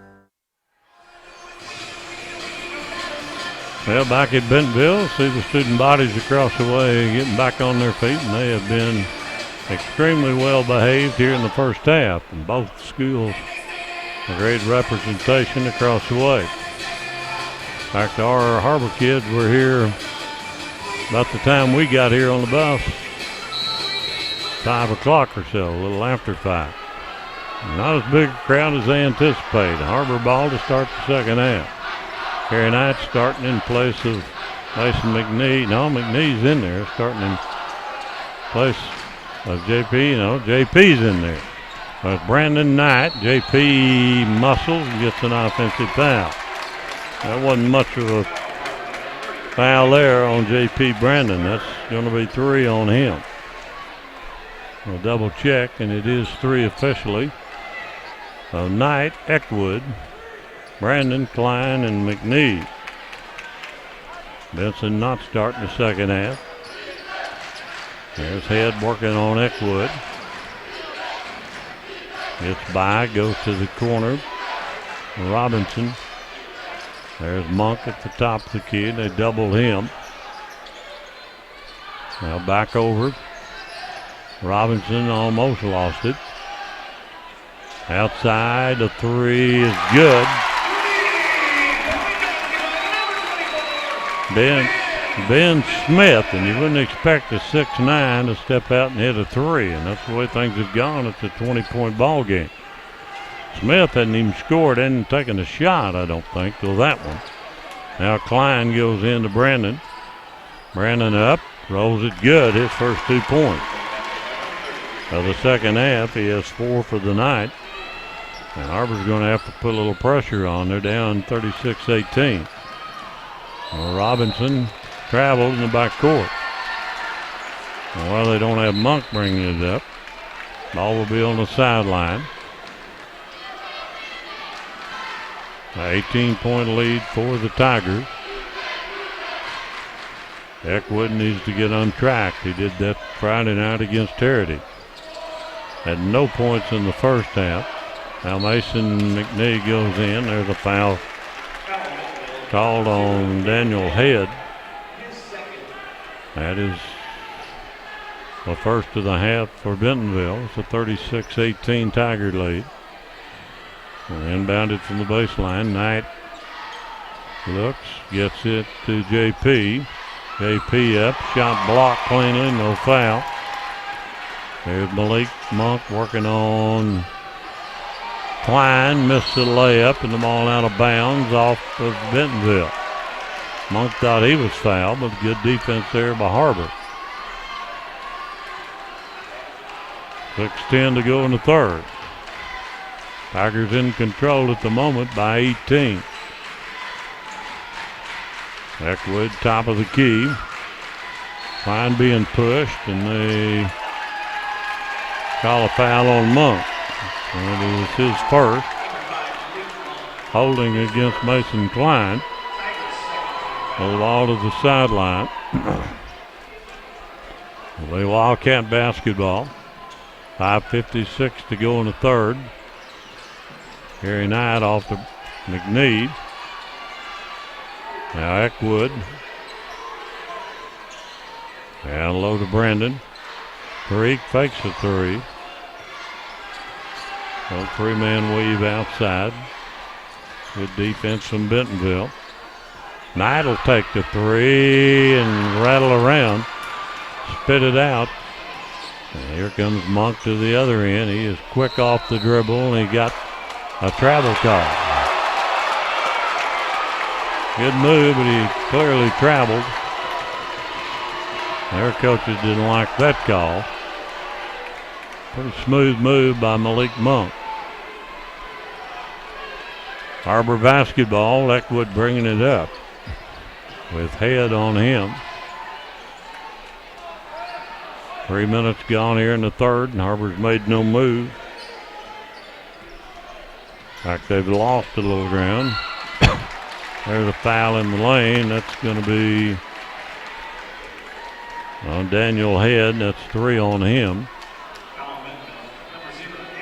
Well, back at Bentonville, see the student bodies across the way getting back on their feet, and they have been extremely well behaved here in the first half. And both schools, a great representation across the way. In fact, our Har-Ber kids were here about the time we got here on the bus, 5 o'clock or so, a little after 5. Not as big a crowd as they anticipated. Har-Ber ball to start the second half. Harry Knight starting in place of Mason McNee. No, McNee's in there, starting in place of JP. No, JP's in there. But Brandon Knight, JP muscles and gets an offensive foul. That wasn't much of a foul there on JP Brandon. That's going to be 3 on him. We'll double check, and it is 3 officially. So Knight, Eckwood, Brandon, Klein, and McNee. Benson not starting the second half. There's Head working on Eckwood. Gets by, goes to the corner. Robinson There's Monk at the top of the key, and they doubled him. Now back over. Robinson almost lost it. Outside, the three is good. Ben Smith, and you wouldn't expect a 6'9" to step out and hit a three, and that's the way things have gone. It's a 20-point ball game. Smith hadn't even scored, hadn't taken a shot, I don't think, till that one. Now Klein goes into Brandon. Brandon up, rolls it good, his first 2 points. Of the second half, he has 4 for the night. And Har-Ber's going to have to put a little pressure on. They're down 36-18. Well, Robinson traveled in the back court. Well, they don't have Monk bringing it up. Ball will be on the sideline. An 18-point lead for the Tigers. Eckwood needs to get untracked. He did that Friday night against Charity. Had no points in the first half. Now Mason McNee goes in. There's a foul called on Daniel Head. That is the first of the half for Bentonville. It's a 36-18 Tiger lead. Inbounded from the baseline. Knight looks, gets it to JP. JP up, shot blocked cleanly, no foul. There's Malik Monk working on Klein, missed the layup, and the ball out of bounds off of Bentonville. Monk thought he was fouled, but good defense there by Har-Ber. 6:10 to go in the third. Tigers in control at the moment by 18. Eckwood, top of the key. Klein being pushed, and they call a foul on Monk. And it was his first. Holding against Mason Klein. The ball to the sideline. Play Wildcat basketball. 5:56 to go in the third. Gary Knight off to McNeed. Now Eckwood. Down low to Brandon. Tariq fakes a three. A three-man weave outside. Good defense from Bentonville. Knight will take the three and rattle around. Spit it out. And here comes Monk to the other end. He is quick off the dribble, and he got a travel call. Good move, but he clearly traveled. Their coaches didn't like that call. Pretty smooth move by Malik Monk. Har-Ber basketball, Eckwood bringing it up with Head on him. 3 minutes gone here in the third, and Har-Ber's made no move. In fact, they've lost a little ground. There's a foul in the lane. That's going to be on Daniel Head. That's 3 on him.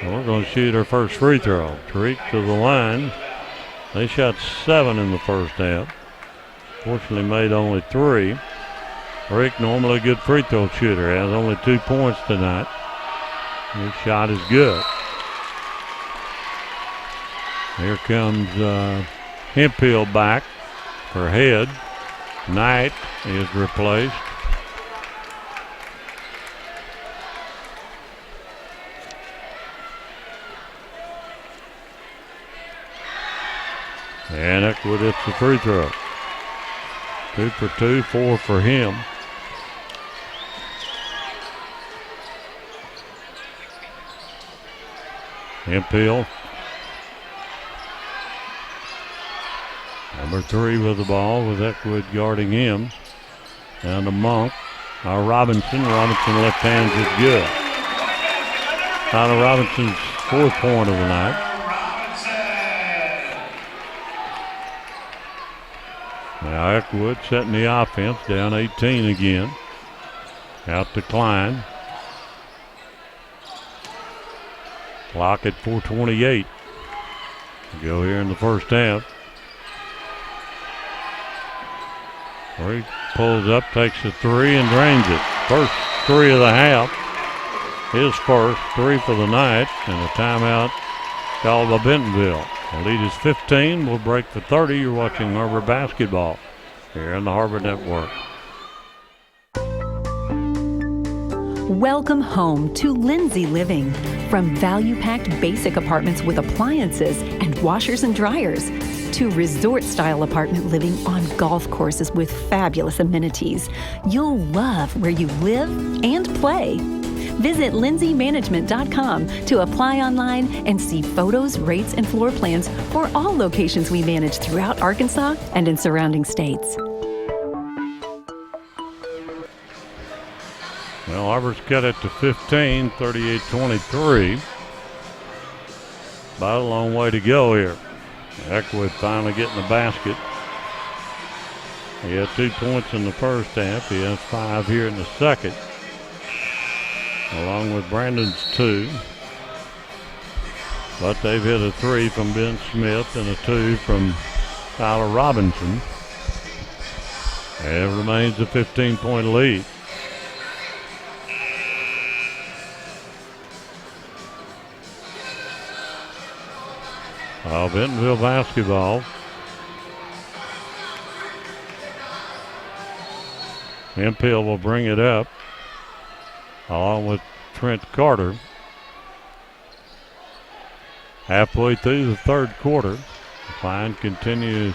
And we're going to shoot our first free throw. Tariq to the line. They shot 7 in the first half. Fortunately made only 3. Tariq, normally a good free throw shooter, has only 2 points tonight. His shot is good. Here comes Hemphill back for Head. Knight is replaced. And Eckwood hits the free throw. 2 for 2, 4 for him. Hemphill. Number 3 with the ball, with Eckwood guarding him. Down to Monk. Robinson. Robinson left hands is good. Tyler Robinson's 4th point of the night. Now Eckwood setting the offense, down 18 again. Out to Klein. Clock at 4:28 to go here in the first half. where he pulls up, takes the three, and drains it. First three of the half. His first, 3 for the night, and a timeout called by Bentonville. The lead is 15. We'll break for 30. You're watching Har-Ber basketball here on the Har-Ber Network. Welcome home to Lindsay Living. From value-packed basic apartments with appliances and washers and dryers to resort-style apartment living on golf courses with fabulous amenities, you'll love where you live and play. Visit lindsaymanagement.com to apply online and see photos, rates, and floor plans for all locations we manage throughout Arkansas and in surrounding states. Well, Har-Ber's cut it to 15, 38-23. About a long way to go here. Eckwood finally getting the basket. He had 2 points in the first half. He has 5 here in the second, along with Brandon's 2. But they've hit a 3 from Ben Smith and a 2 from Tyler Robinson. And it remains a 15-point lead. Bentonville basketball. Hemphill will bring it up along with Trent Carter. Halfway through the third quarter, Klein continues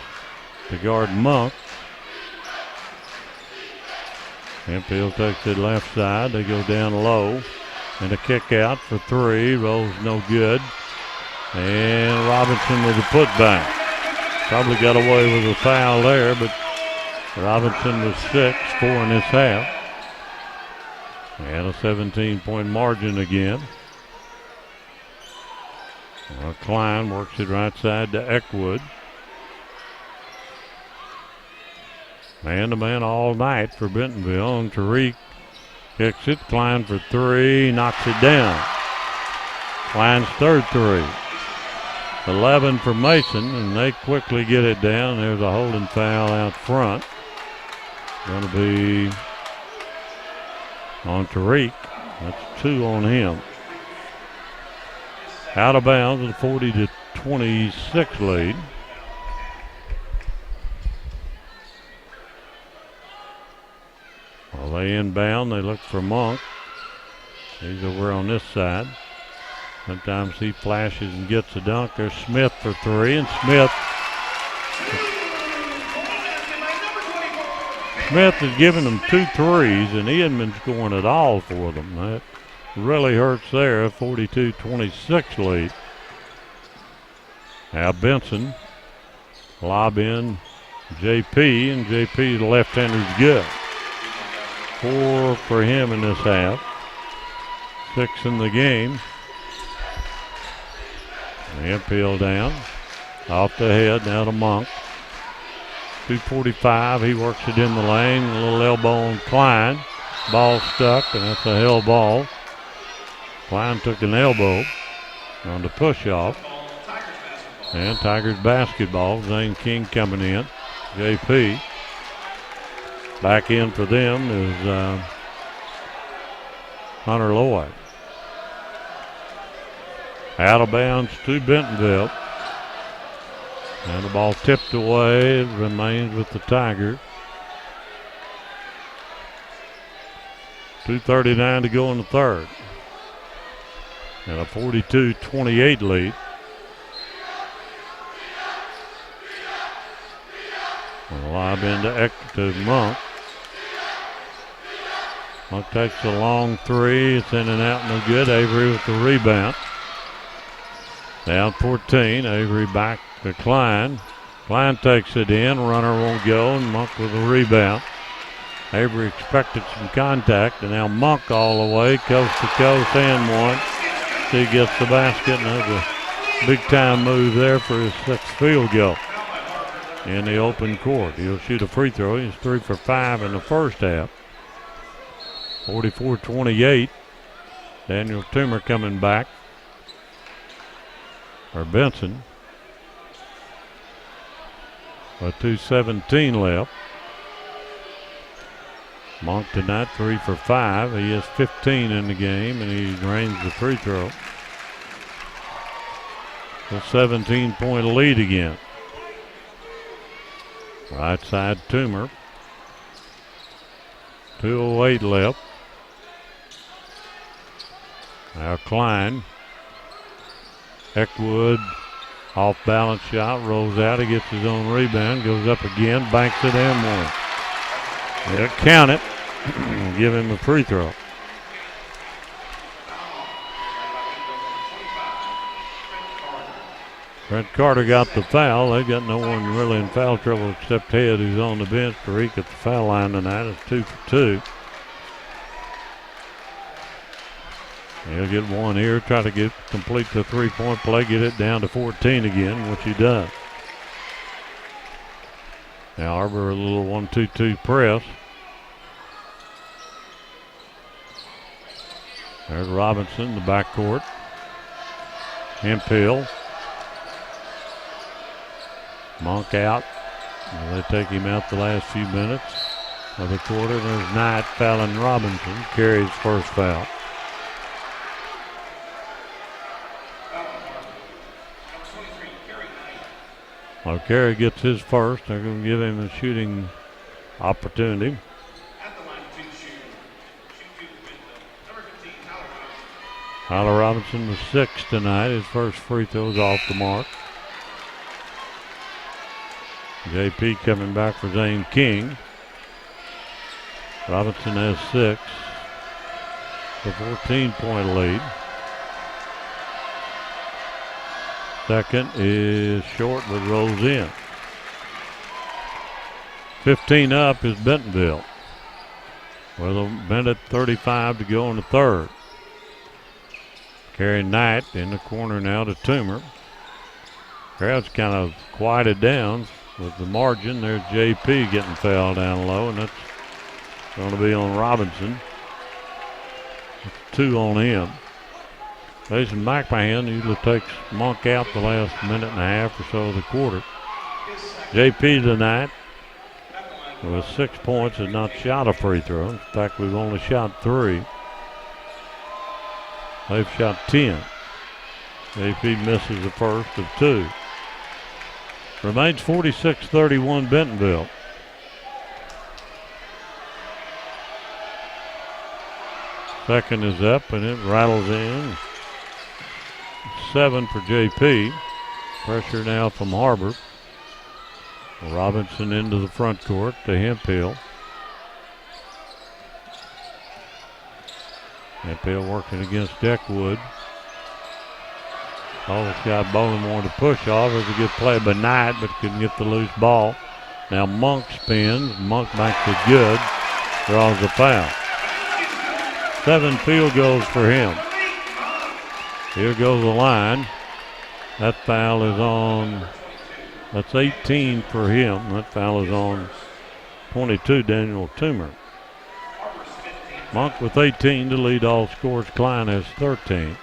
to guard Monk. Hemphill takes it left side. They go down low. And a kick out for 3. Rolls no good. And Robinson with a putback. Probably got away with a foul there, but Robinson was 6, 4 in this half. And a 17-point margin again. Klein works it right side to Eckwood. Man-to-man all night for Bentonville. And Tariq kicks it. Klein for 3, knocks it down. Klein's third 3. 11 for Mason, and they quickly get it down. There's a holding foul out front. Going to be on Tariq. That's 2 on him. Out of bounds, a 40-26 lead. While they inbound, they look for Monk. He's over on this side. Sometimes he flashes and gets a dunk. There's Smith for 3, and Smith has given them 2 threes, and he hasn't been scoring at all for them. That really hurts there. A 42-26 lead. Now Benson lob in JP, and JP, the left-hander's good. 4 for him in this half. 6 in the game. Hemphill down, off the head, now to Monk. 2:45, he works it in the lane, a little elbow on Klein. Ball stuck, and that's a hell ball. Klein took an elbow on the push-off. And Tigers basketball, Zane King coming in. JP. Back in for them is Hunter Lloyd. Out of bounds to Bentonville. And the ball tipped away. It remains with the Tigers. 2:39 to go in the third. And a 42-28 lead. And a lob into Monk. Monk takes a long 3. It's in and out, no good. Avery with the rebound. Down 14. Avery back to Klein. Klein takes it in. Runner won't go, and Monk with a rebound. Avery expected some contact, and now Monk all the way, coast to coast, and one. He gets the basket, and there's a big-time move there for his 6th field goal in the open court. He'll shoot a free throw. He's 3 for 5 in the first half. 44-28. Daniel Toomer coming back. Or Benson. With 2:17 left. Monk tonight 3 for 5. He has 15 in the game, and he drains the free throw. A 17-point lead again. Right side Toomer. 2:08 left. Now Klein. Eckwood off balance shot, rolls out, he gets his own rebound, goes up again, banks it in one. They'll count it, give him a free throw. Trent Carter got the foul. They've got no one really in foul trouble except Head, who's on the bench. Tariq at the foul line tonight. It's 2 for 2. He'll get one here, try to complete the three-point play, get it down to 14 again, which he does. Now Har-Ber a little 1-2-2 press. There's Robinson in the backcourt. Hemphill. Monk out. They take him out the last few minutes of the quarter. There's Knight fouling Robinson. Carries first foul. Well, Carey gets his first. They're going to give him a shooting opportunity. Tyler Robinson was 6 tonight. His first free throw is off the mark. JP coming back for Zane King. Robinson has 6. The 14-point lead. Second is short but rolls in. 15 up is Bentonville. With a minute 35 to go in the third. Carey Knight in the corner now to Toomer. Crowd's kind of quieted down with the margin. There's JP getting fouled down low, and that's going to be on Robinson. 2 on him. Jason McMahon usually takes Monk out the last minute and a half or so of the quarter. JP tonight with 6 points has not shot a free throw. In fact, we've only shot 3. They've shot 10. JP misses the first of 2. Remains 46-31 Bentonville. Second is up and it rattles in. 7 for JP. Pressure now from Har-Ber. Robinson into the front court to Hemphill. Hemphill working against Eckwood. This guy Bowling wanted to push off. It was a good play by Knight, but couldn't get the loose ball. Now Monk spins. Monk makes it good. Draws the foul. 7 field goals for him. Here goes the line. That foul is on, that's 18 for him. That foul is on 22, Daniel Toomer. Monk with 18 to lead all scores. Klein has 13.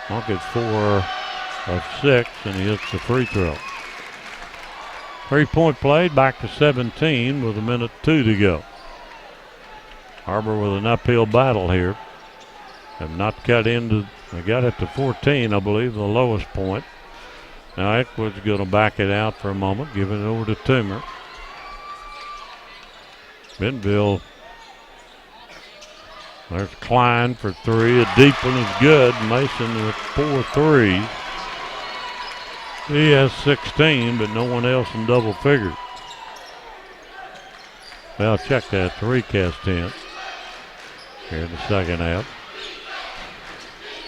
Monk is 4 of 6, and he hits the free throw. 3-point play, back to 17 with a minute 2 to go. Har-Ber with an uphill battle here. Have not cut into, they got it to 14, I believe, the lowest point. Now Eckwood's going to back it out for a moment, give it over to Toomer. Bentonville, there's Klein for 3. A deep one is good. Mason with 4 threes. He has 16, but no one else in double figures. Well, check that. 3 cast 10 here in the second half.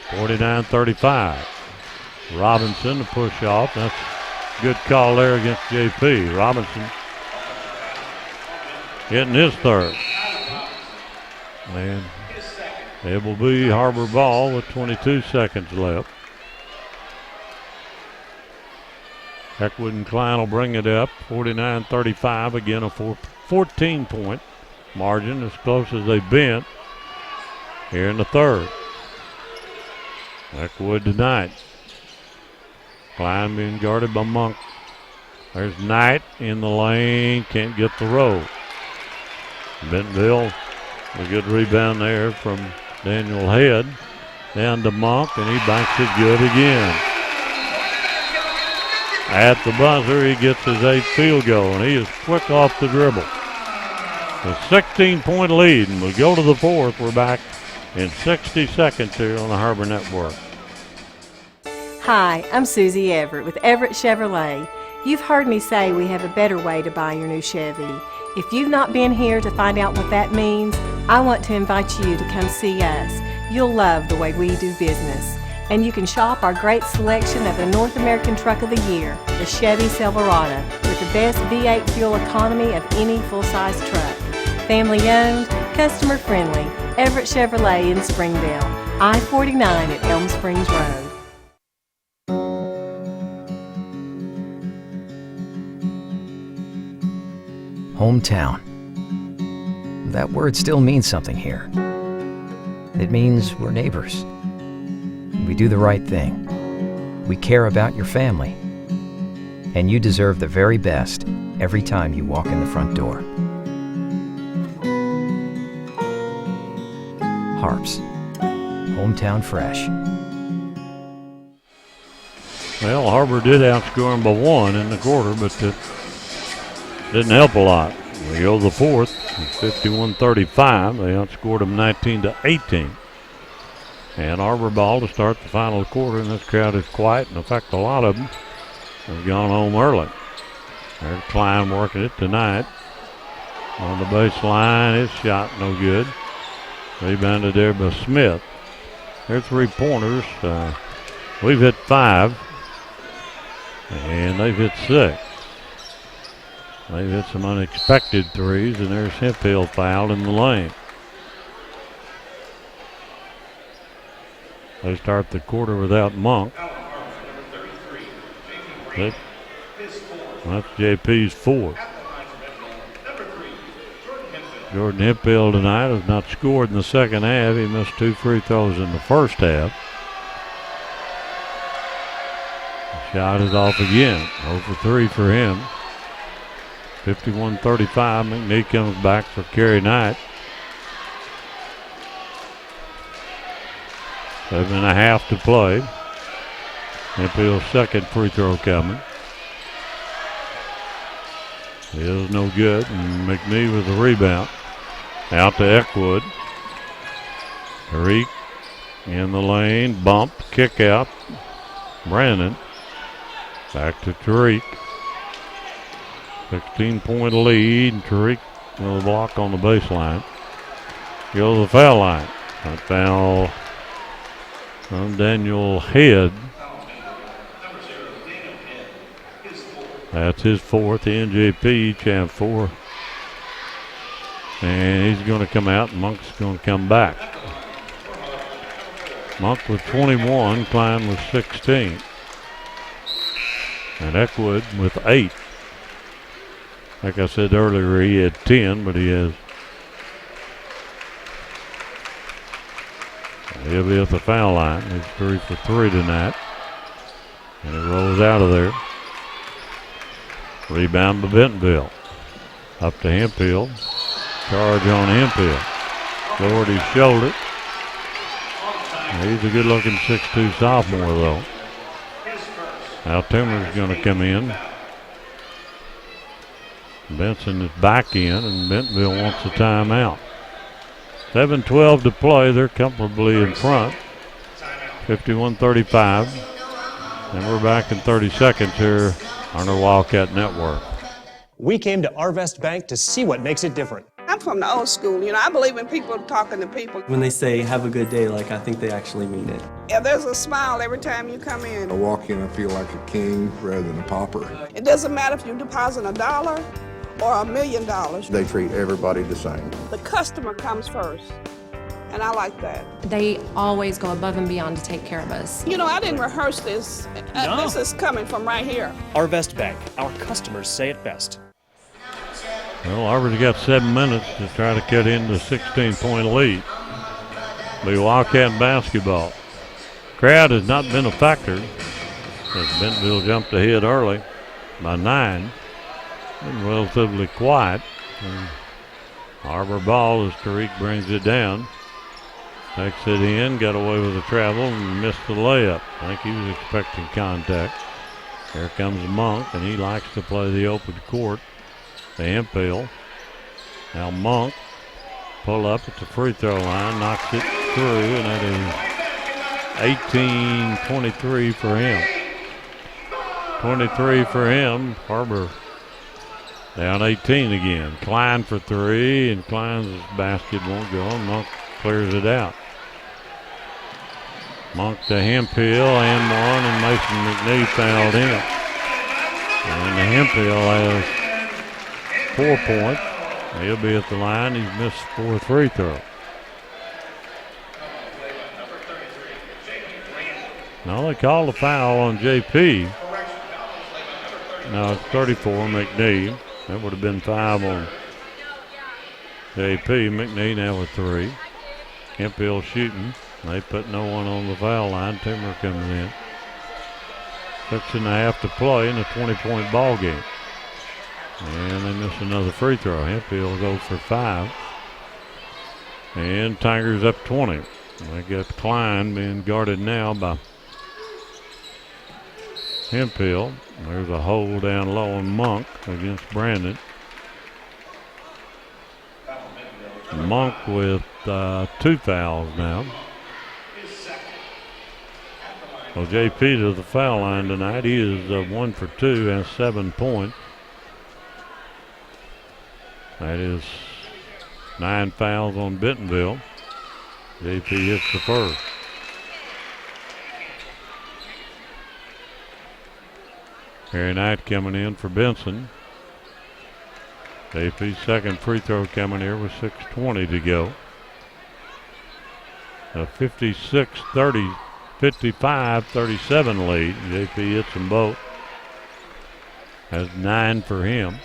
49-35. Robinson to push off. That's a good call there against JP. Robinson getting his third. And it will be Har-Ber ball with 22 seconds left. Eckwood and Klein will bring it up. 49-35. Again, a 14-point margin, as close as they've been here in the third. Eckwood tonight. Klein being guarded by Monk. There's Knight in the lane. Can't get the roll. Bentonville, a good rebound there from Daniel Head. Down to Monk, and he banks it good again. At the buzzer, he gets his 8th field goal, and he is quick off the dribble. A 16-point lead, and we go to the 4th. We're back in 60 seconds here on the Har-Ber Network. Hi, I'm Susie Everett with Everett Chevrolet. You've heard me say we have a better way to buy your new Chevy. If you've not been here to find out what that means, I want to invite you to come see us. You'll love the way we do business. And you can shop our great selection of the North American Truck of the Year, the Chevy Silverado, with the best V8 fuel economy of any full-size truck. Family owned, customer friendly, Everett Chevrolet in Springdale, I-49 at Elm Springs Road. Hometown. That word still means something here. It means we're neighbors. We do the right thing. We care about your family. And you deserve the very best every time you walk in the front door. Harps. Hometown fresh. Well, Har-Ber did outscore them by 1 in the quarter, but it didn't help a lot. We go to the 4th, 51-35. They outscored them 19-18. And Har-Ber ball to start the final quarter, and this crowd is quiet. In fact, a lot of them have gone home early. There's Klein working it tonight. On the baseline, his shot no good. Rebounded there by Smith. There's 3 pointers. We've hit 5, and they've hit 6. They've hit some unexpected threes, and there's Hemphill fouled in the lane. They start the quarter without Monk. That's JP's 4th. Jordan Hemphill tonight has not scored in the second half. He missed 2 free throws in the first half. The shot is off again. 0 for 3 for him. 51-35. McNeese comes back for Kerry Knight. 7.5 to play. Hemphill's second free throw coming. It is no good, and McNeese with the rebound. Out to Eckwood. Tariq in the lane, bump, kick out. Brandon. Back to Tariq. 16-point lead. Tariq with a block on the baseline. Goes to the foul line. That foul on Daniel Head. That's his 4th. He and JP each have 4. And he's going to come out, and Monk's going to come back. Monk with 21, Klein with 16. And Eckwood with 8. Like I said earlier, he had 10, but he'll be at the foul line. He's 3 for 3 tonight. And he rolls out of there. Rebound by Bentonville. Up to Hemphill. Charge on Hemphill. Lowered his shoulder. He's a good-looking 6'2 sophomore, though. Now Timmer's going to come in. Benson is back in, and Bentonville wants a timeout. 7:12 to play. They're comfortably in front. 51-35. And we're back in 30 seconds here on our Wildcat Network. We came to Arvest Bank to see what makes it different. I'm from the old school. I believe in people talking to people. When they say have a good day, I think they actually mean it. Yeah, there's a smile every time you come in. I walk in, I feel like a king rather than a pauper. It doesn't matter if you deposit $1 or $1 million. They treat everybody the same. The customer comes first, and I like that. They always go above and beyond to take care of us. I didn't rehearse this. No. This is coming from right here. Arvest Bank. Our customers say it best. Well, Har-Ber's got 7 minutes to try to cut into a 16-point lead. Be Wildcat basketball. Crowd has not been a factor as Bentonville jumped ahead early by 9. Been relatively quiet. Har-Ber ball as Tariq brings it down. Takes it in, got away with the travel and missed the layup. I think he was expecting contact. Here comes Monk, and he likes to play the open court. The Hemphill. Now Monk pull up at the free throw line, knocks it through, and that is 18-23 for him. 23 for him. Har-Ber down 18 again. Klein for three, and Klein's basket won't go, and Monk clears it out. Monk to Hemphill and one, and Mason McNee fouled him. And the Hemphill has 4 points. He'll be at the line. He's missed 4 free throws. Now they called a foul on JP. Now it's 34 McNee. That would have been 5 on JP. McNee now with 3. Hemphill shooting. They put no one on the foul line. Timmer comes in. 6.5 to play in a 20-point ball game. And they miss another free throw. Hemphill goes for 5. And Tigers up 20. They got Klein being guarded now by Hemphill. There's a hold down low on Monk against Brandon. Monk with 2 fouls now. Well, JP to the foul line tonight. He is 1 for 2, has 7 points. That is 9 fouls on Bentonville. JP hits the first. Harry Knight coming in for Benson. JP's second free throw coming here with 6:20 to go. A 56-30, 55-37 lead. JP hits them both. Has 9 for him.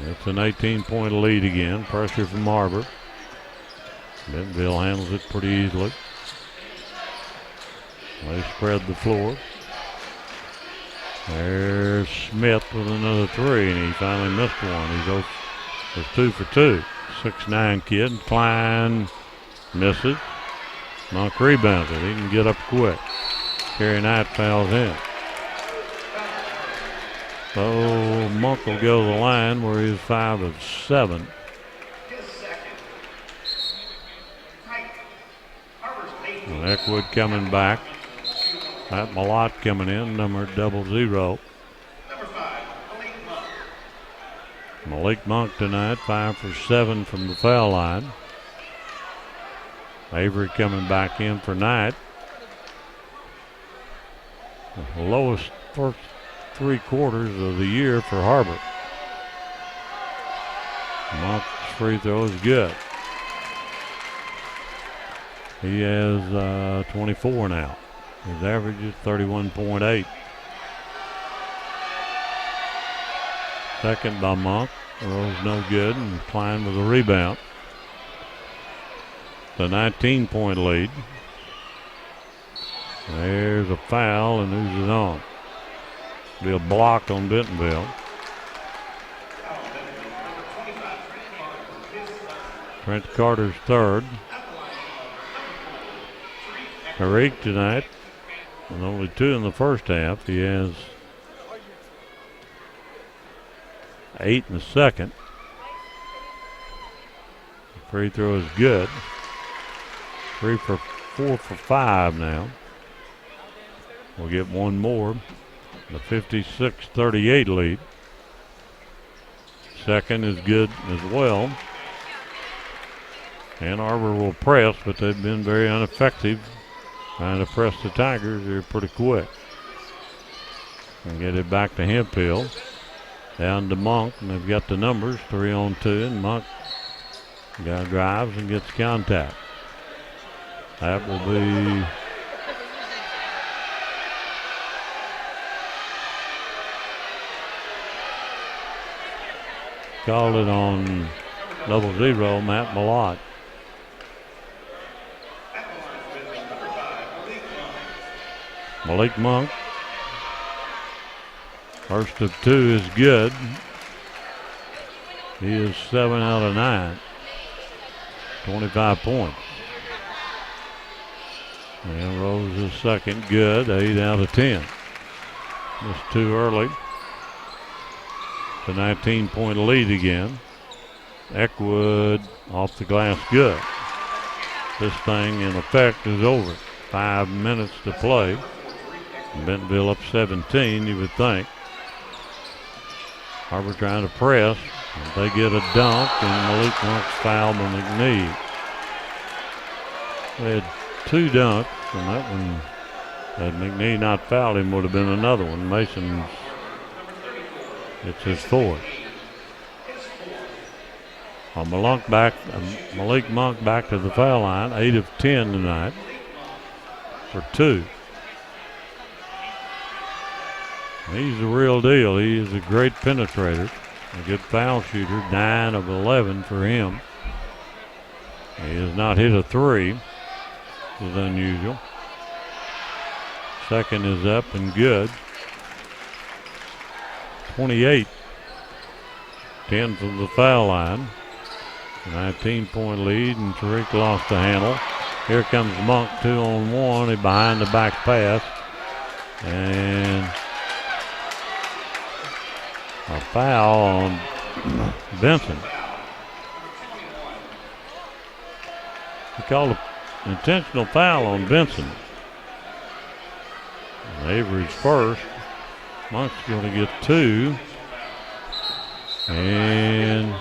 It's an 18-point lead again. Pressure from Har-Ber. Bentonville handles it pretty easily. They spread the floor. There's Smith with another 3, and he finally missed one. He's 2 for 2. 6'9" kid. Klein misses. Monk rebounds it. He can get up quick. Harry Knight fouls him. So Monk will go to the line where he's 5 of 7. And Eckwood coming back. Matt Malott coming in, number 00. Malik Monk tonight, 5 for 7 from the foul line. Avery coming back in for Knight. The lowest first 3 quarters of the year for Har-Ber. Monk's free throw is good. He has 24 now. His average is 31.8. Second by Monk. Rolls no good, and Klein with a rebound. The 19-point lead. There's a foul, and who's it on? Be a block on Bentonville. Trent Carter's third. Tariq tonight, with only 2 in the first half. He has 8 in the second. The free throw is good. 4 for 5 now. We'll get one more. The 56-38 lead. Second is good as well. Ann Arbor will press, but they've been very ineffective trying to press the Tigers. They're pretty quick. And get it back to Hemphill. Down to Monk, and they've got the numbers, 3-on-2, and Monk drives and gets contact. That will be called it on 00, Matt Malott. Malik Monk. First of 2 is good. He is 7 out of 9. 25 points. And Rose is second, good, 8 out of 10. Just too early. It's a 19-point lead again. Eckwood off the glass, good. This thing in effect is over. 5 minutes to play. Bentonville up 17, you would think. Har-Ber trying to press. They get a dunk, and Malik Monk's fouled on McNee. They had 2 dunks, and that one, had McNee not fouled him, would have been another one. Mason, it's his 4th. Malik Monk back to the foul line, 8 of 10 tonight for 2. He's the real deal. He is a great penetrator, a good foul shooter, 9 of 11 for him. He has not hit a 3, which is unusual. Second is up and good. 28, 10 from the foul line. 19-point lead, and Tariq lost the handle. Here comes Monk, 2-on-1, a behind the back pass. And a foul on Benson. He called an intentional foul on Benson. And Avery's first. Monk's going to get 2. And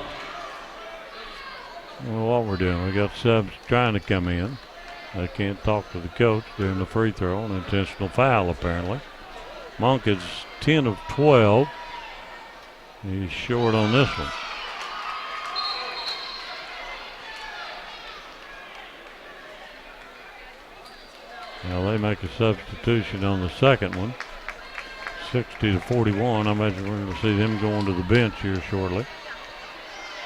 what we're doing, we got subs trying to come in. They can't talk to the coach during the free throw. An intentional foul, apparently. Monk is 10 of 12. He's short on this one. Now they make a substitution on the second one. 60 to 41. I imagine we're going to see them going to the bench here shortly.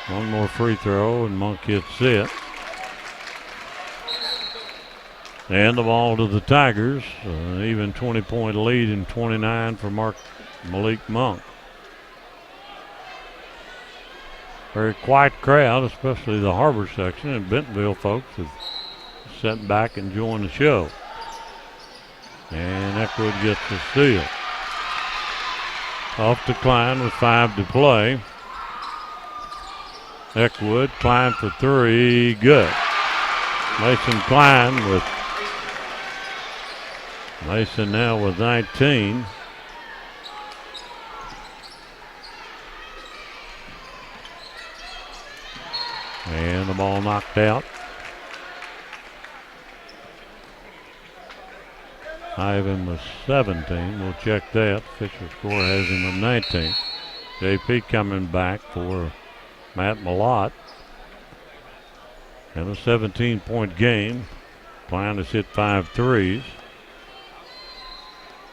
One more free throw, and Monk gets it. And the ball to the Tigers. Even 20-point lead and 29 for Malik Monk. Very quiet crowd, especially the Har-Ber section, and Bentonville folks have sat back and enjoying the show. And Eckwood gets the steal. Off to Klein with 5 to play. Eckwood, Klein for 3, good. Mason now with 19. And the ball knocked out. Ivan was 17. We'll check that. Official score has him at 19. JP coming back for Matt Malott. And a 17-point game. Klein has hit 5 threes.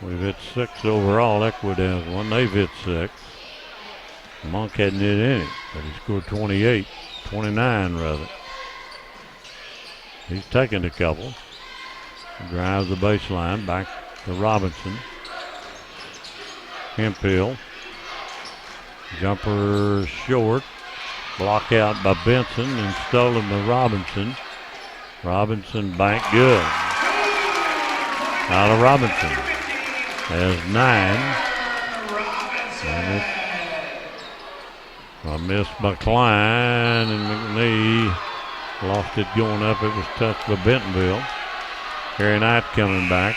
We've hit 6 overall. Eckwood has 1. They've hit 6. Monk hadn't hit any, but he scored 28. 29 rather. He's taking a couple. Drives the baseline back to Robinson. Hemphill. Jumper short. Block out by Benson and stolen by Robinson. Robinson bank good. Out of Robinson. Has 9. And it's a miss by Klein, and McNee lost it going up. It was touched by Bentonville. Harry Knight coming back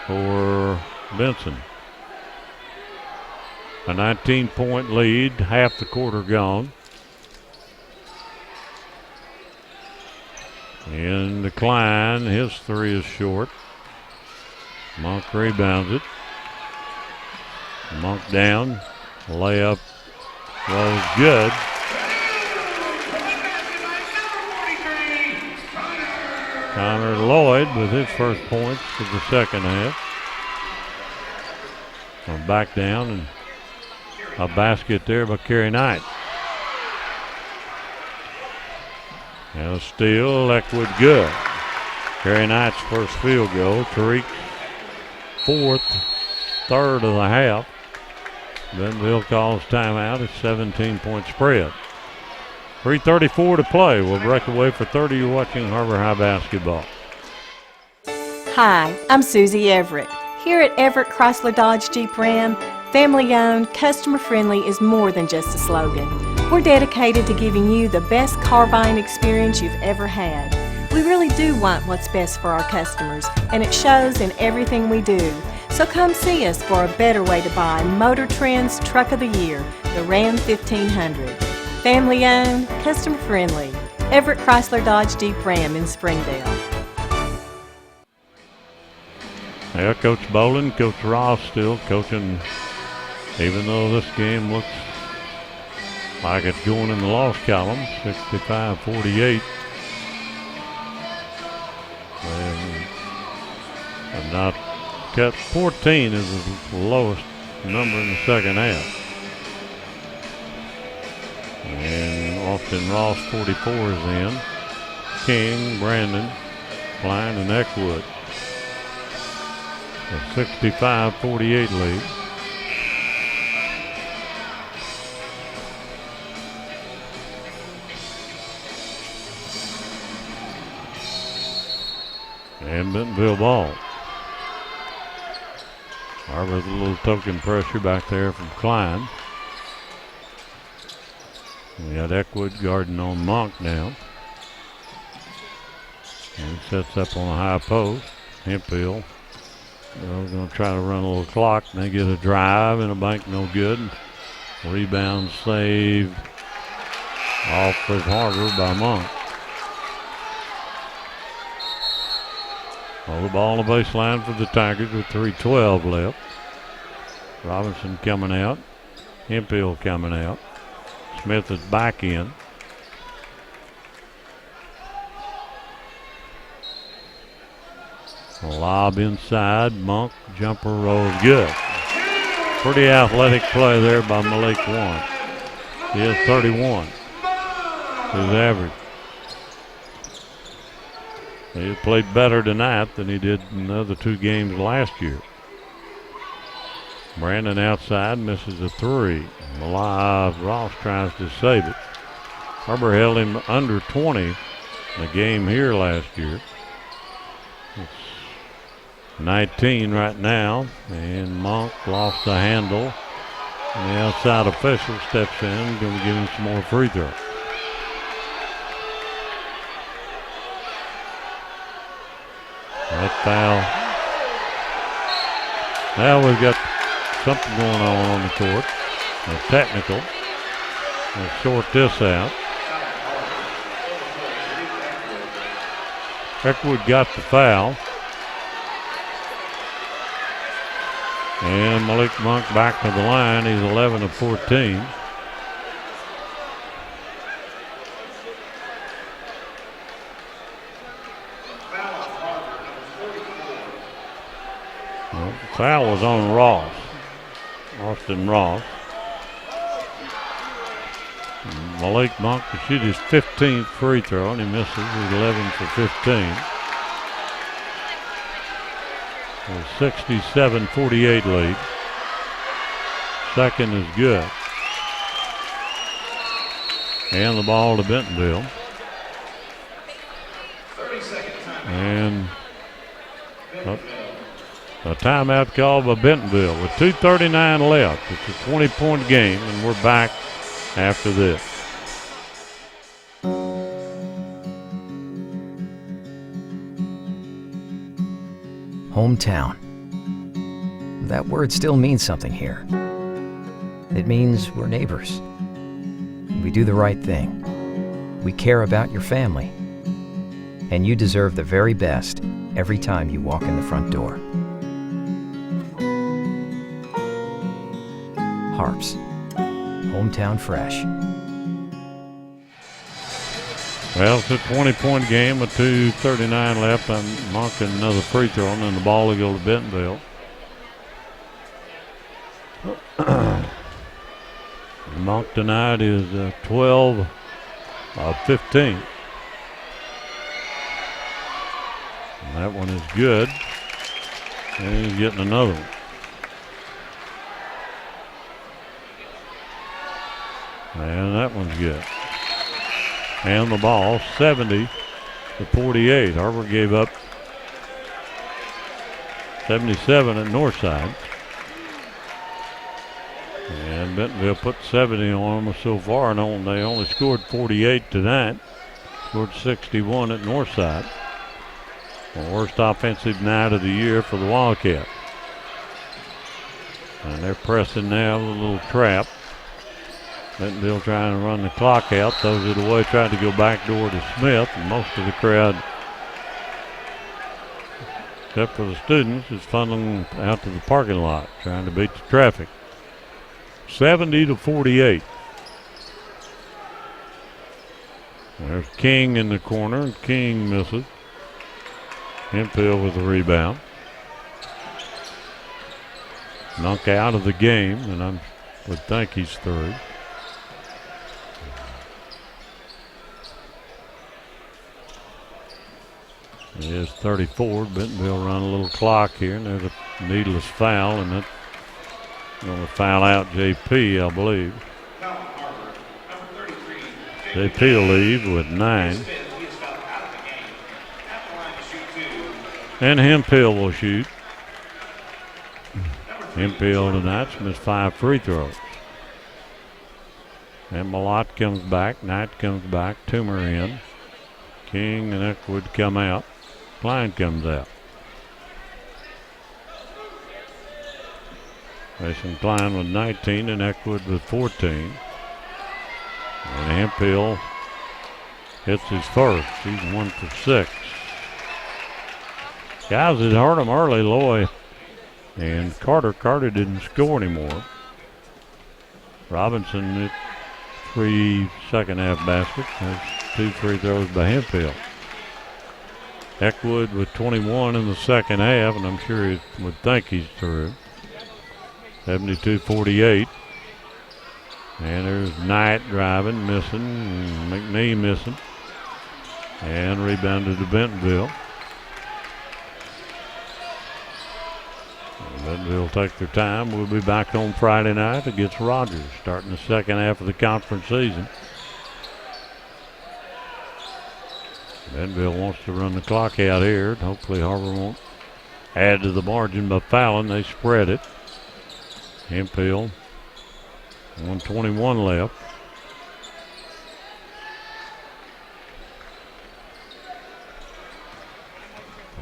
for Benson. A 19-point lead, half the quarter gone. And the Klein, his 3 is short. Monk rebounds it. Monk down, layup was good. Connor Lloyd with his first points of the second half. Back down, and a basket there by Kerry Knight. And a steal, Eckwood good. Kerry Knight's first field goal. Tariq 4th, 3rd of the half. Bentonville calls timeout. It's 17-point spread. 3:34 to play. We'll break away for 30. You're watching Har-Ber High basketball. Hi, I'm Susie Everett. Here at Everett Chrysler Dodge Jeep Ram, family-owned, customer-friendly is more than just a slogan. We're dedicated to giving you the best car buying experience you've ever had. We really do want what's best for our customers, and it shows in everything we do. So come see us for a better way to buy Motor Trend's Truck of the Year, the Ram 1500. Family-owned, customer-friendly. Everett Chrysler Dodge Jeep Ram in Springdale. Yeah, Coach Bolin, Coach Ross still coaching, even though this game looks like it's going in the loss column, 65-48. And not cut 14 is the lowest number in the second half. And Austin Ross, 44, is in. King, Brandon, Klein, and Eckwood. A 65-48 lead. And Bentonville ball. Har-Ber's a little token pressure back there from Klein. We got Eckwood guarding on Monk now. And he sets up on a high post. Hemphill. We're going to try to run a little clock. And they get a drive and a bank no good. Rebound saved off of Har-Ber by Monk. Well, the ball on the baseline for the Tigers with 3:12 left. Robinson coming out. Hemphill coming out. Smith is back in. A lob inside. Monk jumper rolls good. Pretty athletic play there by Malik Warren. He has 31. His average. He played better tonight than he did in the other two games last year. Brandon outside misses a three. Ross tries to save it. Har-Ber held him under 20 in the game here last year. It's 19 right now, and Monk lost the handle. And the outside official steps in, going to give him some more free throws. That foul. Now we've got something going on the court. A technical. We'll sort this out. Eckwood got the foul. And Malik Monk back to the line. He's 11 of 14. Well, the foul was on Ross. Austin Ross. And Malik Monk to shoot his 15th free throw, and he misses. He's 11 for 15. A 67-48 lead. Second is good. And the ball to Bentonville. And a timeout called by Bentonville with 2:39 left. It's a 20-point game, and we're back after this. Hometown. That word still means something here. It means we're neighbors. We do the right thing. We care about your family. And you deserve the very best every time you walk in the front door. Harps. Hometown fresh. Well, it's a 20-point game with 2:39 left. I'm marking another free throw, and then the ball will go to Bentonville. Monk tonight is 12 of 15. And that one is good. And he's getting another one. And that one's good. And the ball, 70-48. Har-Ber gave up 77 at Northside. And Bentonville put 70 on them so far, and they only scored 48 tonight. Scored 61 at Northside. The worst offensive night of the year for the Wildcats. And they're pressing now with a little trap. Bentonville trying to run the clock out, throws it away, tried to go back door to Smith, and most of the crowd, except for the students, is funneling out to the parking lot, trying to beat the traffic. 70-48. There's King in the corner, and King misses. Hemphill with the rebound. Knock out of the game, and I would think he's through. It is 34. Bentonville run a little clock here, and there's a needless foul, and that's going to foul out JP, I believe. JP will leave with 9. And Hemphill will shoot. Hemphill tonight's missed 5 free throws. And Malott comes back, Knight comes back, Toomer in. King and Eckwood come out. Klein comes out. Mason Klein with 19 and Eckwood with 14. And Hemphill hits his first. He's 1 for 6. Guys that hurt him early, Loy and Carter. Carter didn't score anymore. Robinson hit 3 second half baskets. There's 2 free throws by Hemphill. Eckwood with 21 in the second half, and I'm sure he would think he's through. 72-48. And there's Knight driving, missing, and McNee missing. And rebounded to Bentonville. Bentonville will take their time. We'll be back on Friday night against Rogers, starting the second half of the conference season. Bentonville wants to run the clock out here. Hopefully Har-Ber won't add to the margin by fouling. They spread it. Hemphill, 1:21 left.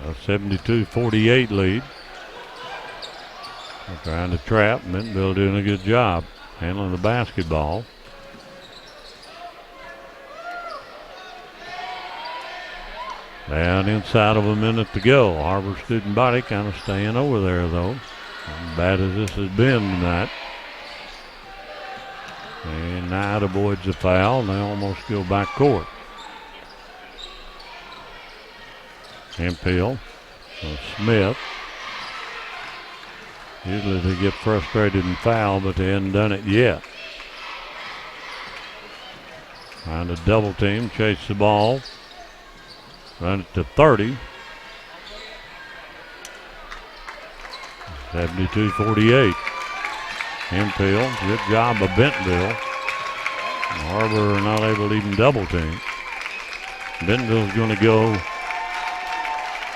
A 72-48 lead. They're trying to trap. Bentonville doing a good job handling the basketball. Down inside of a minute to go. Har-Ber student body kind of staying over there, though. As bad as this has been tonight. And Knight avoids the foul, and they almost go back court. Hemphill, Smith. Usually they get frustrated and foul, but they hadn't done it yet. Trying to double team, chase the ball. Run it to 30. 72-48. Hemphill, good job by Bentonville. Har-Ber not able to even double team. Bentonville's going to go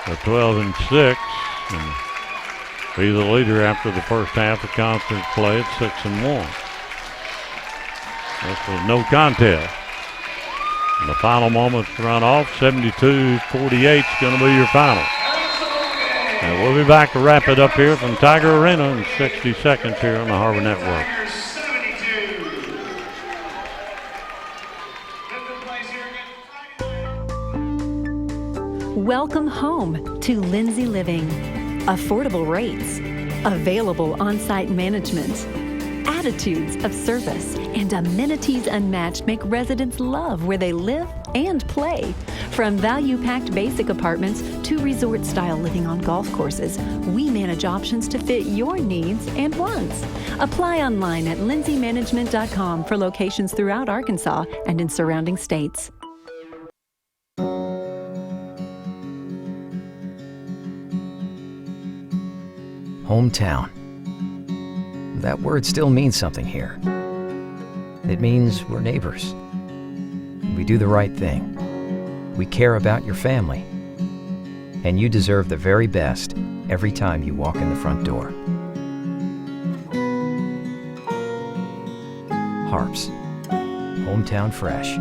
12-6 and be the leader after the first half of conference play at 6-1. This was no contest. And the final moments to run off, 72-48 is going to be your final. And we'll be back to wrap it up here from Tiger Arena in 60 seconds here on the Har-Ber Network. Welcome home to Lindsay Living. Affordable rates, available on-site management, attitudes of service, and amenities unmatched make residents love where they live and play. From value-packed basic apartments to resort-style living on golf courses, we manage options to fit your needs and wants. Apply online at lindsaymanagement.com for locations throughout Arkansas and in surrounding states. Hometown. That word still means something here. It means we're neighbors. We do the right thing. We care about your family. And you deserve the very best every time you walk in the front door. Harps. Hometown fresh.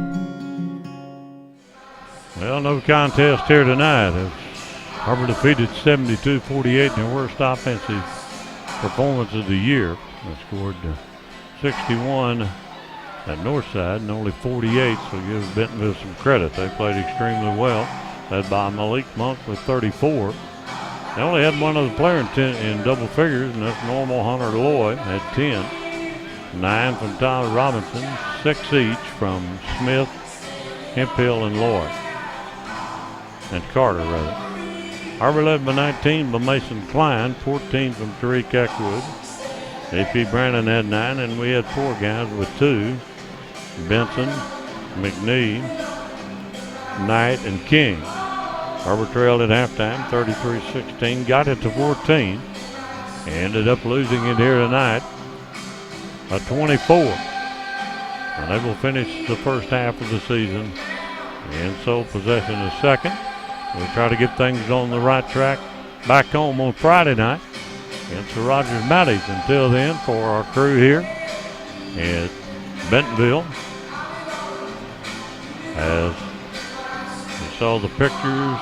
Well, no contest here tonight. As Har-Ber defeated 72-48 in their worst offensive performance of the year. They scored 61 at Northside and only 48, so give Bentonville some credit. They played extremely well, led by Malik Monk with 34. They only had one other player in double figures, and that's normal Hunter Lloyd at 10. 9 from Tyler Robinson, 6 each from Smith, Hemphill, and Lloyd. And Carter, rather. Har-Ber led by 19 by Mason Klein, 14 from Tariq Eckwood. AP Brandon had 9, and we had 4 guys with 2. Benson, McNee, Knight, and King. Har-Ber trailed at halftime, 33-16, got it to 14. Ended up losing it here tonight, a 24. And they will finish the first half of the season in sole possession of second. We'll try to get things on the right track back home on Friday night against the Rogers Mounties. Until then, for our crew here at Bentonville, as you saw the pictures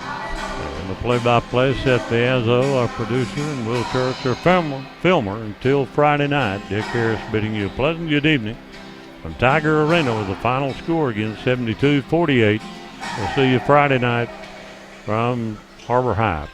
and the play-by-play, Seth Diazzo, our producer, and Will Church, our filmer. Until Friday night, Dick Harris bidding you a pleasant good evening from Tiger Arena with the final score again, 72-48. We'll see you Friday night from Har-Ber High.